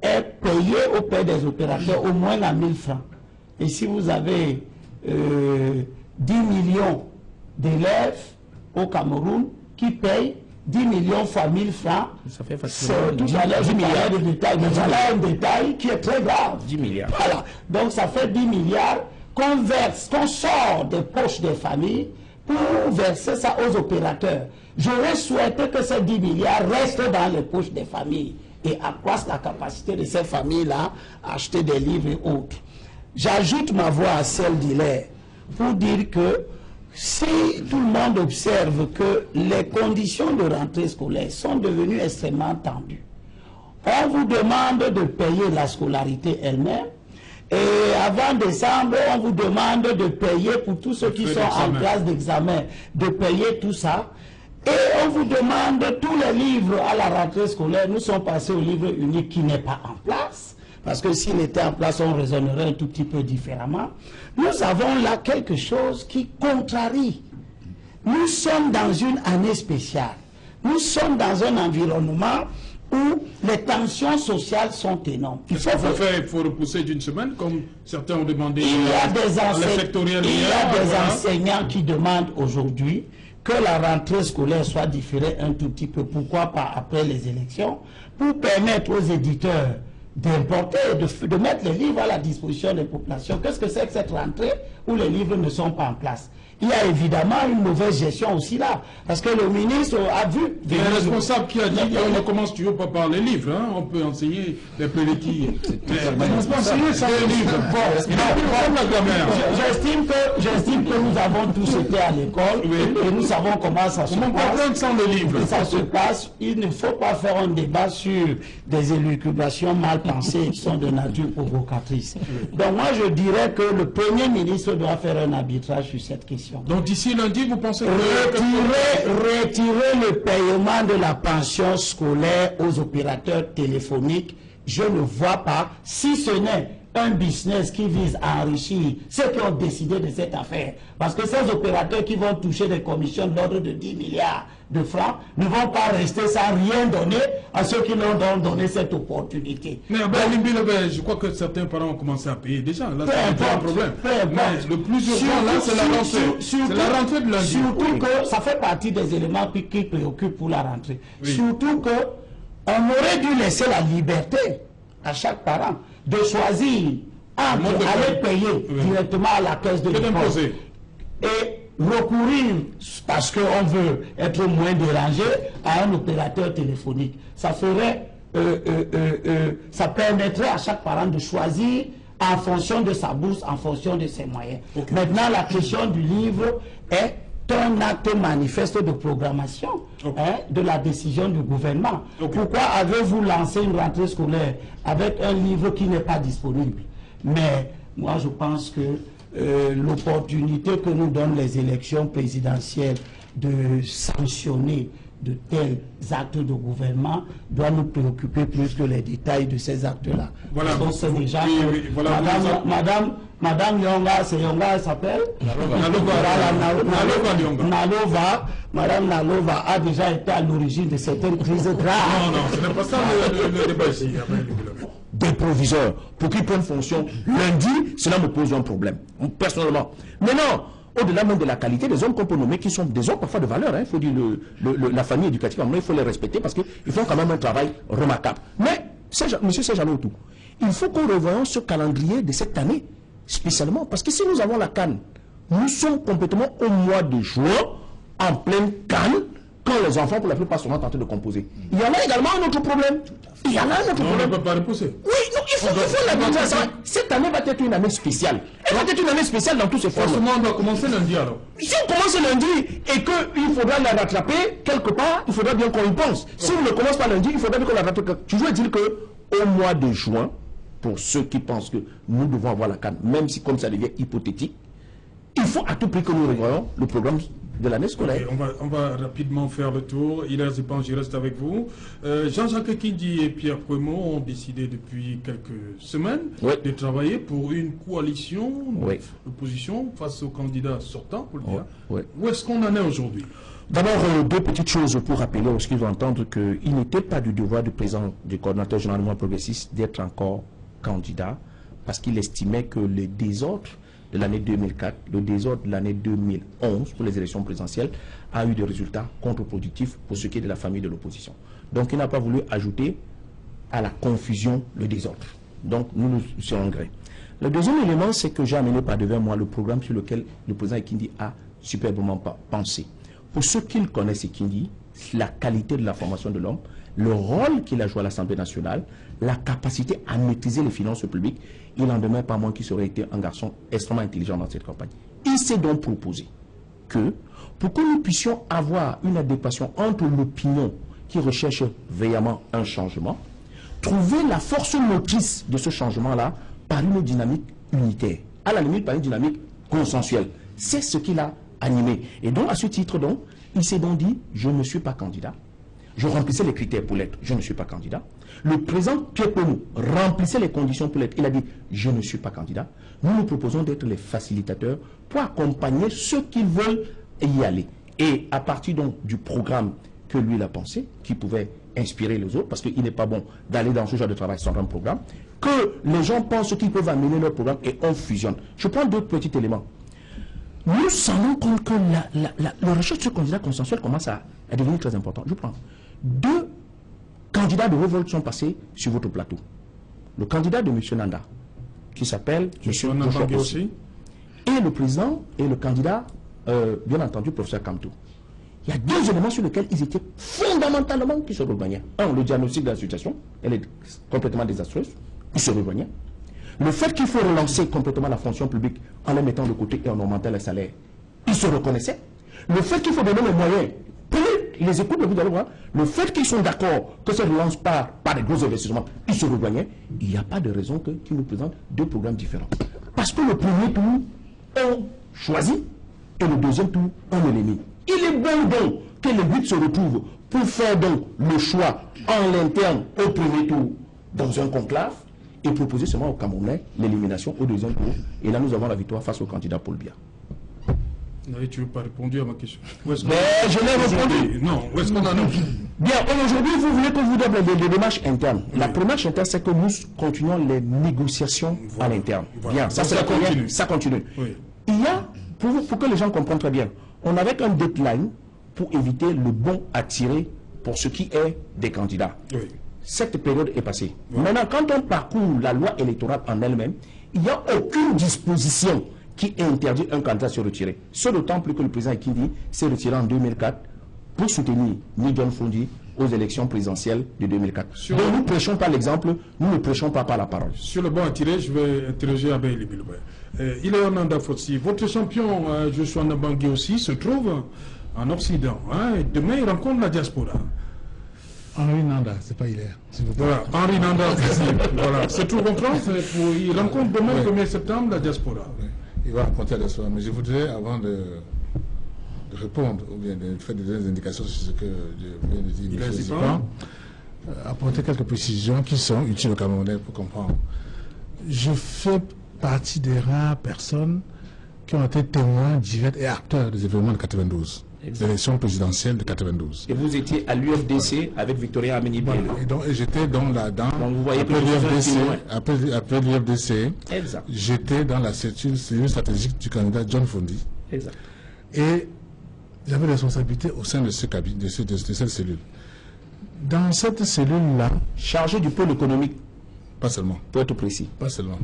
est payé auprès des opérateurs au moins à 1000 francs. Et si vous avez 10 millions d'élèves, au Cameroun qui paye 10 millions fois 1000 francs. Ça fait facilement Tout à l'heure, je parlais de détail, mais voilà un détail qui est très grave. 10 milliards. Voilà. Donc ça fait 10 milliards qu'on verse, qu'on sort des poches des familles pour verser ça aux opérateurs. J'aurais souhaité que ces 10 milliards restent dans les poches des familles et accroissent la capacité de ces familles-là à acheter des livres et autres. J'ajoute ma voix à celle d'Hilaire pour dire que si tout le monde observe que les conditions de rentrée scolaire sont devenues extrêmement tendues, on vous demande de payer la scolarité elle-même, et avant décembre, on vous demande de payer pour tous ceux qui sont en classe d'examen, de payer tout ça, et on vous demande tous les livres à la rentrée scolaire. Nous sommes passés au livre unique qui n'est pas en place, parce que s'il était en place, on raisonnerait un tout petit peu différemment. Nous avons là quelque chose qui contrarie. Nous sommes dans une année spéciale. Nous sommes dans un environnement où les tensions sociales sont énormes. Il faut repousser d'une semaine, comme certains ont demandé. Il y a des enseignants qui demandent aujourd'hui que la rentrée scolaire soit différée un tout petit peu. Pourquoi pas après les élections? Pour permettre aux éditeurs d'importer, de mettre les livres à la disposition des populations. Qu'est-ce que c'est que cette rentrée où les livres ne sont pas en place? Il y a évidemment une mauvaise gestion aussi là, parce que le ministre a vu... Il y a un responsable qui a dit qu'on ne commence toujours pas par les livres, hein? On peut enseigner les prérequis. On peut enseigner sans les livres. J'estime que nous avons tous été à l'école et nous savons comment ça se passe. Sans les livres. Ça se passe. Il ne faut pas faire un débat sur des élucubrations mal pensées qui sont de nature provocatrice. Donc moi je dirais que le Premier ministre doit faire un arbitrage sur cette question. Donc d'ici lundi, vous pensez que... Retirer le paiement de la pension scolaire aux opérateurs téléphoniques, je ne vois pas, si ce n'est un business qui vise à enrichir ceux qui ont décidé de cette affaire. Parce que ces opérateurs qui vont toucher des commissions de l'ordre de 10 milliards de francs ne vont pas rester sans rien donner à ceux qui leur ont donné cette opportunité. Mais je crois que certains parents ont commencé à payer déjà. Là, c'est pas un problème. Mais le plus urgent, là, c'est la rentrée. C'est la rentrée de lundi. Surtout que ça fait partie des éléments qui préoccupent pour la rentrée. Oui. Surtout que on aurait dû laisser la liberté à chaque parent de choisir entre aller payer directement à la caisse de l'école et recourir, parce qu'on veut être moins dérangé, à un opérateur téléphonique. Ça ferait, ça permettrait à chaque parent de choisir en fonction de sa bourse, en fonction de ses moyens. Maintenant, la question du livre est un acte manifeste de programmation de la décision du gouvernement. Pourquoi avez-vous lancé une rentrée scolaire avec un livre qui n'est pas disponible? Mais moi je pense que l'opportunité que nous donnent les élections présidentielles de sanctionner de tels actes de gouvernement doit nous préoccuper plus que les détails de ces actes-là. Voilà. Donc c'est déjà Madame Yonga, c'est Yonga, elle s'appelle Nalova. Madame Nalova a déjà été à l'origine de certaines crises graves. Non, ce n'est pas ça le débat ici. Des proviseurs pour qu'ils prennent fonction lundi, cela me pose un problème, personnellement. Mais non, au-delà même de la qualité des hommes qu'on peut nommer, qui sont des hommes parfois de valeur, il faut dire la famille éducative, il faut les respecter parce qu'ils font quand même un travail remarquable. Mais, M. Sejano-Outou, il faut qu'on revoie ce calendrier de cette année, spécialement, parce que si nous avons la CAN, nous sommes complètement au mois de juin, en pleine CAN, quand les enfants, pour la plupart, sont en train de composer. Il y en a également un autre problème. Il y en a un autre problème. On ne peut pas repousser. Oui, donc il faut la dire ça. Cette année va être une année spéciale. Elle va être une année spéciale dans tous ses formes. Forcément, on doit commencer lundi alors. Si on commence lundi et qu'il faudra la rattraper quelque part, il faudra bien qu'on y pense. Si on ne commence pas lundi, il faudra bien qu'on la rattrape. Je veux dire qu'au mois de juin, pour ceux qui pensent que nous devons avoir la CAN, même si comme ça devient hypothétique, il faut à tout prix que nous revoyons le programme de l'année scolaire. Okay, on va rapidement faire le tour. Hilaire Zipan, je reste avec vous. Jean-Jacques Kindi et Pierre Prémont ont décidé depuis quelques semaines de travailler pour une coalition d'opposition face aux candidats sortants, pour le dire. Où est-ce qu'on en est aujourd'hui? D'abord, deux petites choses pour rappeler aux qui vont entendre qu'il n'était pas du devoir du président du coordinateur généralement progressiste d'être encore candidat parce qu'il estimait que les désordres de l'année 2004, le désordre de l'année 2011 pour les élections présidentielles a eu des résultats contre-productifs pour ce qui est de la famille de l'opposition. Donc il n'a pas voulu ajouter à la confusion le désordre. Donc nous serons gré. Le deuxième élément, c'est que j'ai amené par devant moi le programme sur lequel le président Ekindi a superbement pensé. Pour ceux qui le connaissent, Ekindi, la qualité de la formation de l'homme, le rôle qu'il a joué à l'Assemblée nationale, la capacité à maîtriser les finances publiques, il n'en demeure pas moins qu'il aurait été un garçon extrêmement intelligent dans cette campagne. Il s'est donc proposé que, pour que nous puissions avoir une adéquation entre l'opinion qui recherche veillamment un changement, trouver la force motrice de ce changement-là par une dynamique unitaire, à la limite par une dynamique consensuelle. C'est ce qu'il a animé. Et donc, à ce titre, donc, il s'est donc dit, je ne suis pas candidat. Je remplissais les critères pour l'être, je ne suis pas candidat. Le président Pierre Penou remplissait les conditions pour l'être, il a dit, je ne suis pas candidat. Nous nous proposons d'être les facilitateurs pour accompagner ceux qui veulent y aller. Et à partir donc du programme que lui il a pensé, qui pouvait inspirer les autres, parce qu'il n'est pas bon d'aller dans ce genre de travail sans un programme, que les gens pensent qu'ils peuvent amener leur programme et on fusionne. Je prends deux petits éléments. Nous savons compte que la recherche de ce candidat consensuel commence à devenir très important. Je prends deux candidats de révolte sont passés sur votre plateau. Le candidat de M. Nanda, qui s'appelle M. Nanda aussi, et le président et le candidat, bien entendu, professeur Kamto. Il y a deux éléments sur lesquels ils étaient fondamentalement qui se rejoignaient. Un, le diagnostic de la situation, elle est complètement désastreuse, ils se rejoignaient. Le fait qu'il faut relancer complètement la fonction publique en la mettant de côté et en augmentant les salaires, ils se reconnaissaient. Le fait qu'il faut donner les moyens, prenez les écoutes, vous allez voir, le fait qu'ils sont d'accord que ça relance par des gros investissements, ils se rejoignaient. Il n'y a pas de raison qu'ils nous présentent deux programmes différents. Parce que le premier tour, on choisit, et le deuxième tour, on élimine. Il est bon donc que les buts se retrouvent pour faire donc le choix en l'interne au premier tour dans un conclave et proposer seulement aux Camerounais l'élimination au deuxième tour. Et là, nous avons la victoire face au candidat Paul Biya. Non, tu n'as pas répondu à ma question. Mais je l'ai répondu. Non, où est-ce qu'on en est? Bien, aujourd'hui, vous voulez que je vous donne des démarches internes. Oui. La première démarche interne, c'est que nous continuons les négociations à l'interne. Bien, ça c'est la première. Ça continue. Oui. Il y a, pour que les gens comprennent très bien, on avait un deadline pour éviter le bon à tirer pour ce qui est des candidats. Oui. Cette période est passée. Oui. Maintenant, quand on parcourt la loi électorale en elle-même, il n'y a aucune disposition qui interdit un candidat de se retirer. Ce d'autant plus que le président Ekindi s'est retiré en 2004 pour soutenir Ni John Fondi aux élections présidentielles de 2004. Donc nous ne prêchons pas l'exemple, nous ne prêchons pas par la parole. Sur le banc à tirer, je vais interroger Abel Libiloué. Il est Nanda Fotsi. Votre champion, Joshua Nabangui aussi, se trouve en Occident. Hein, et demain, il rencontre la diaspora. Henri Nanda, c'est pas hier. Voilà, Henri Nanda, voilà. C'est tout comprendre. Il rencontre demain, le 1er septembre, la diaspora. Oui. Il va rencontrer la diaspora. Mais je voudrais, avant de répondre, ou bien de faire des indications sur ce que je viens de dire, M. Zipan, apporter quelques précisions qui sont utiles aux Camerounais pour comprendre. Je fais partie des rares personnes qui ont été témoins directs et acteurs des événements de 92. L'élection présidentielle de 92. Et vous étiez à l'UFDC avec Victoria Ameni-Bello. Voilà. Et j'étais dans vous voyez après l'UFDC, j'étais dans la cellule stratégique du candidat John Fondi. Exact. Et j'avais des responsabilités au sein de ce cabinet, de cette cellule. Dans cette cellule-là, chargé du pôle économique. Pas seulement. Pour être précis. Pas seulement.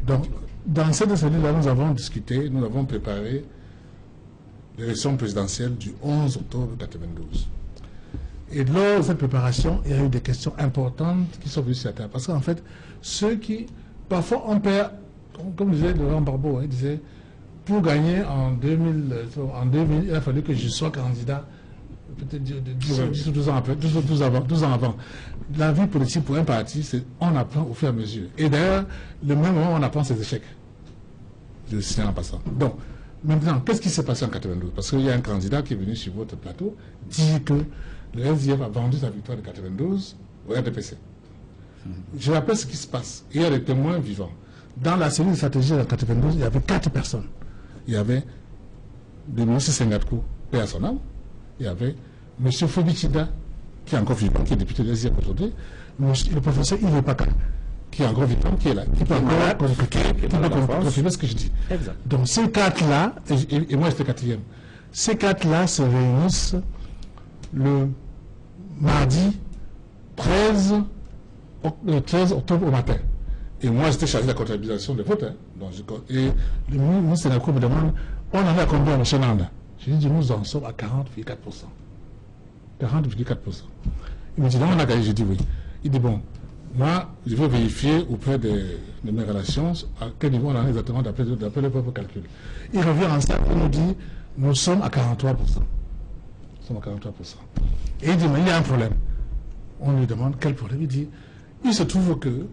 Donc, dans cette cellule-là, nous avons discuté, nous avons préparé l'élection présidentielle du 11 octobre 92. Et lors de cette préparation, il y a eu des questions importantes qui sont venues sur la table. Parce qu'en fait, ceux qui, parfois on perd, comme disait Laurent Barbeau, il disait, pour gagner en 2000, il a fallu que je sois candidat, peut-être 12 ans après, 12 ans avant. La vie politique pour un parti, c'est on apprend au fur et à mesure. Et d'ailleurs, le même moment, on apprend ses échecs. Je le signale en passant. Donc, maintenant, qu'est-ce qui s'est passé en 92? Parce qu'il y a un candidat qui est venu sur votre plateau dire que le SDF a vendu sa victoire de 92 au RDPC. Je rappelle ce qui se passe. Il y a des témoins vivants. Dans la cellule stratégique de 92, il y avait 4 personnes. Il y avait le ministre Sengatkou, paix à son âme. Il y avait M. Fobichida, qui est encore vivant, qui est député de SDF aujourd'hui. Le professeur Yves Paka, qui est encore vivant, qui est là, qui peut encore confirmer ce que je dis. Exact. Donc ces 4-là, et moi j'étais 4e, ces 4-là se réunissent le mardi 13 octobre au matin. Et moi j'étais chargé de la comptabilisation des votes. Hein. Donc, et le ministre de la Cour me demande, on en est à combien au Sénat? Je lui dis, nous en sommes à 40,4%. 40,4%. Il me dit, non, on a gagné. Je dis oui. Il dit, bon, moi, je veux vérifier auprès de mes relations à quel niveau on en est exactement d'après le propre calcul. Il revient en salle et nous dit, nous sommes à 43%. Nous sommes à 43%. Et il dit, mais il y a un problème. On lui demande quel problème. Il dit, il se trouve que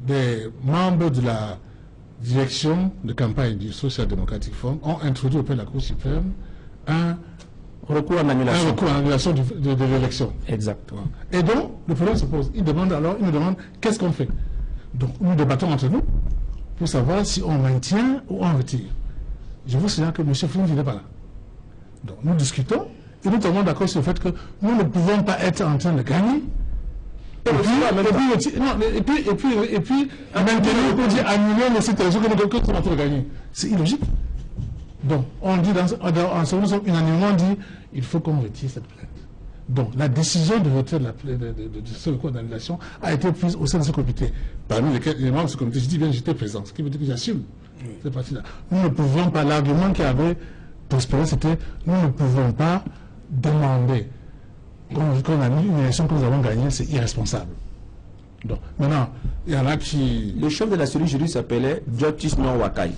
des membres de la direction de campagne du Social Democratic Forum ont introduit auprès de la Cour suprême un recours en annulation de l'élection. Exactement. Et donc, le problème se pose. Il nous demande qu'est-ce qu'on fait. Donc, nous débattons entre nous pour savoir si on maintient ou on retire. Je vous signale que M. Foundi n'est pas là. Donc, nous discutons et nous tombons d'accord sur le fait que nous ne pouvons pas être en train de gagner. Et puis, maintenir pour dire annuler les situations que nous sommes en train de gagner. C'est illogique. Donc, on dit en ce moment, unanimement dit, il faut qu'on retire cette plainte. Donc, la décision de retirer de ce recours d'annulation a été prise au sein de ce comité. Parmi les membres de ce comité, je dis bien, j'étais présent, ce qui veut dire que j'assume cette partie-là. Nous ne pouvons pas, l'argument qui avait prospéré, c'était, nous ne pouvons pas demander qu'on annule une élection que nous avons gagnée, c'est irresponsable. Donc, maintenant, il y en a qui... Le chef de la cellule juridique s'appelait Jotis Nwakai,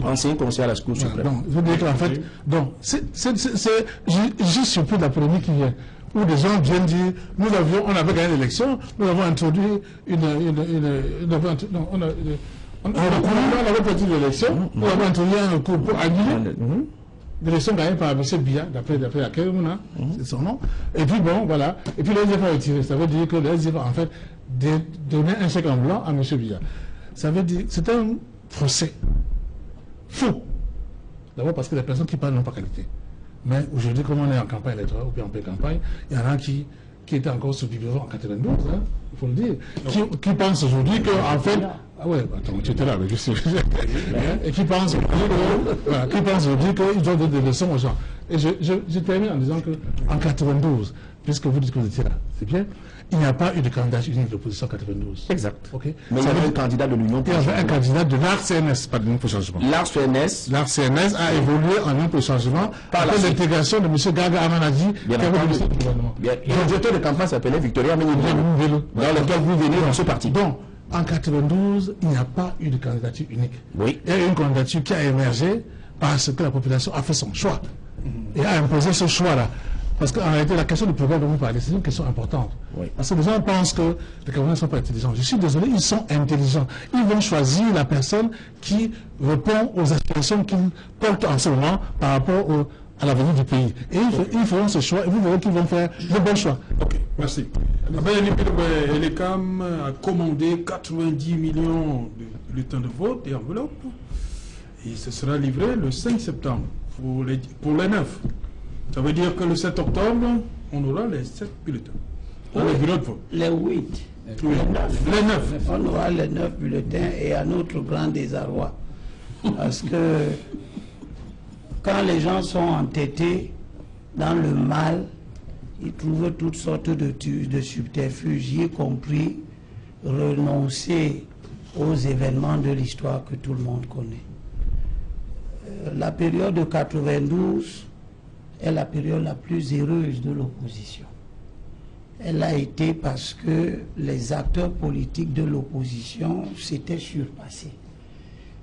ancien conseiller à la Cour suprême. Donc, je veux dire qu'en fait, donc, j'ai surpris de la polémique qui vient, où des gens viennent dire, on avait gagné l'élection, nous avons introduit on avait perdu l'élection, nous avons introduit un recours pour annuler l'élection gagnée par M. Biya, d'après laquelle c'est son nom. Et puis bon, voilà. Et puis le SDF a retiré. Ça veut dire que le SDF a en fait donné un chèque en blanc à M. Biya. Ça veut dire c'est un procès faux. D'abord parce que les personnes qui parlent n'ont pas qualité. Mais aujourd'hui, comme on est en campagne électorale ou bien en pré-campagne, il y en a qui étaient encore sous Biberon en 92, hein, il faut le dire, qui pensent aujourd'hui qu'en fait... Ah ouais, attends, tu étais là, mais je sais. Et qui pensent aujourd'hui qu'ils doivent donner des leçons aux gens. Et je termine en disant qu'en 92, puisque vous dites que vous étiez là, c'est bien, il n'y a pas eu de candidat unique de l'opposition en 92. Exact. Okay. Mais il y avait un candidat de l'Union pour le changement. Il y avait un candidat de l'ARC-CNS, pas de l'Union pour le changement. L'ARC-CNS a évolué en Union pour le changement par l'intégration de M. Gaga Amanadi, qui avait le gouvernement. Le directeur de campagne s'appelait Victoria Menino, dans lequel vous venez dans ce parti. Donc, en 92, il n'y a pas eu de candidature unique. Oui. Il y a eu une candidature qui a émergé parce que la population a fait son choix et a imposé ce choix-là. Parce qu'en réalité, la question du programme dont vous parlez, c'est une question importante. Oui. Parce que les gens pensent que les Camerounais ne sont pas intelligents. Je suis désolé, ils sont intelligents. Ils vont choisir la personne qui répond aux aspirations qu'ils portent en ce moment par rapport à l'avenir du pays. Et ils feront ce choix et vous verrez qu'ils vont faire le bon choix. Ok, merci. Elecam a commandé 90 millions de bulletins de vote et enveloppes. Et ce sera livré le 5 septembre pour les 9. Ça veut dire que le 7 octobre, on aura les 7 bulletins. Oui, les bureaux de vote. Les 8. Oui. Les 9. On aura les 9 bulletins et à notre grand désarroi. Parce que quand les gens sont entêtés dans le mal, ils trouvent toutes sortes de subterfuges, y compris renoncer aux événements de l'histoire que tout le monde connaît. La période de 92 est la période la plus heureuse de l'opposition. Elle a été parce que les acteurs politiques de l'opposition s'étaient surpassés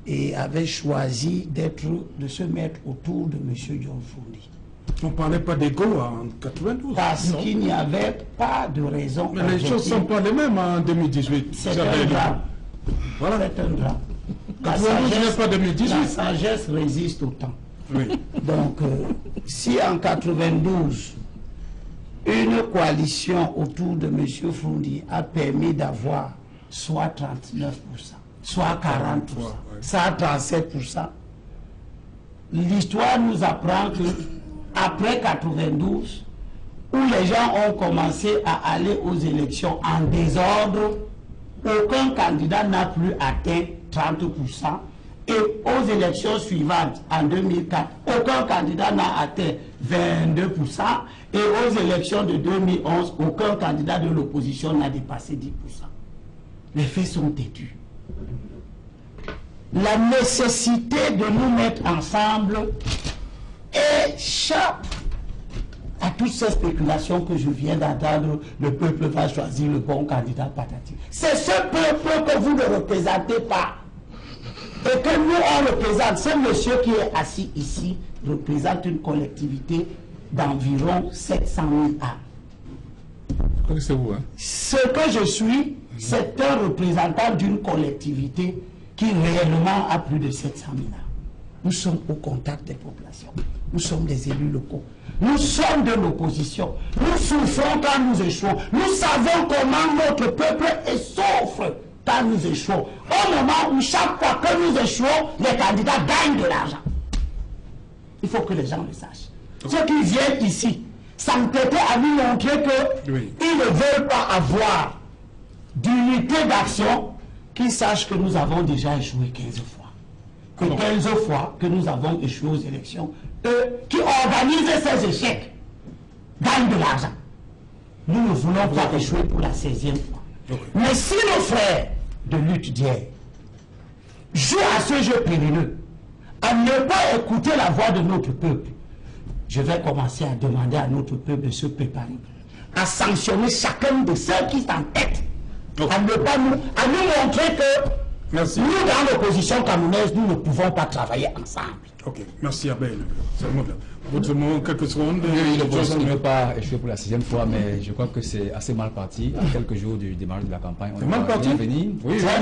et avaient choisi de se mettre autour de M. John Foundi. On ne parlait pas d'ego en 92. Parce qu'il n'y avait pas de raison. Mais les choses ne sont pas les mêmes en 2018. C'est un drame. Voilà. C'est un drame. La sagesse résiste au temps. Oui. Donc, si en 92, une coalition autour de M. Foundi a permis d'avoir soit 39%, soit 40%, soit 37%, l'histoire nous apprend que après 92, où les gens ont commencé à aller aux élections en désordre, aucun candidat n'a plus atteint 30%. Et aux élections suivantes, en 2004, aucun candidat n'a atteint 22%. Et aux élections de 2011, aucun candidat de l'opposition n'a dépassé 10%. Les faits sont têtus. La nécessité de nous mettre ensemble échappe à toutes ces spéculations que je viens d'entendre. Le peuple va choisir le bon candidat patati. C'est ce peuple que vous ne représentez pas. Et que nous, on représente. Ce monsieur qui est assis ici représente une collectivité d'environ 700 000 âmes. Connaissez-vous, hein? Ce que je suis, c'est un représentant d'une collectivité qui réellement a plus de 700 000 âmes. Nous sommes au contact des populations. Nous sommes des élus locaux. Nous sommes de l'opposition. Nous souffrons quand nous échouons. Nous savons comment notre peuple souffre quand nous échouons. Au moment où chaque fois que nous échouons, les candidats gagnent de l'argent. Il faut que les gens le sachent. Ceux qui viennent ici s'entêter à nous montrer qu'ils ne veulent pas avoir d'unité d'action, qu'ils sachent que nous avons déjà échoué 15 fois. Que 15 fois que nous avons échoué aux élections, eux qui organisent ces échecs gagnent de l'argent. Nous ne voulons pas échouer pour la 16e fois. Mais si nos frères de lutte d'hier jouent à ce jeu périlleux, à ne pas écouter la voix de notre peuple, je vais commencer à demander à notre peuple de se préparer, à sanctionner chacun de ceux qui s'entêtent, à nous montrer que nous, dans l'opposition camerounaise, nous ne pouvons pas travailler ensemble. Ok, merci Abel. Votre mot, quelques secondes. L'opposition ne veut pas échouer pour la 6e fois, mais je crois que c'est assez mal parti. À quelques jours du démarrage de la campagne, on mal parti. Venir. Oui, très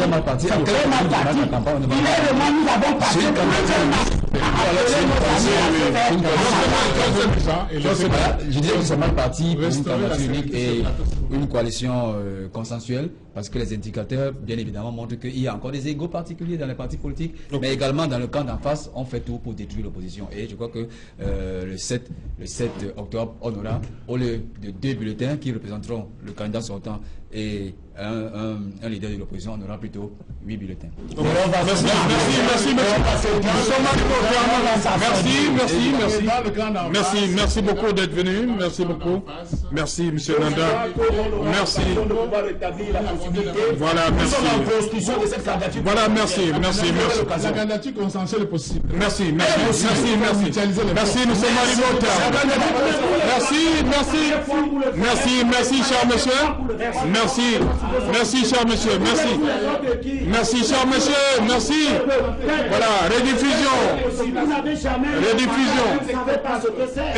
mal parti. Très mal parti. Nous avons parti je disais que c'est mal parti pour une candidature unique et une coalition consensuelle, parce que les indicateurs, bien évidemment, montrent qu'il y a encore des égos particuliers dans les partis politiques, mais également dans le camp d'en face, on fait tout pour détruire l'opposition. Et je crois que le 7 octobre, on aura, au lieu de 2 bulletins qui représenteront le candidat sortant et un leader de l'opposition, on aura plutôt 8 bulletins. Merci beaucoup d'être venu. Merci beaucoup. Merci, M. Nanda. Merci. Voilà, merci. Voilà, merci. La candidature consensuelle est possible. Merci, M. Maribota. Merci, cher monsieur. Merci, cher monsieur. Merci, cher monsieur. Merci. Voilà, rediffusion.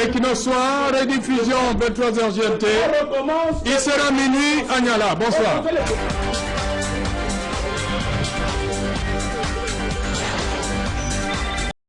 Equinox Soir, rediffusion 23h GMT. Il sera minuit à Niala. Bonsoir.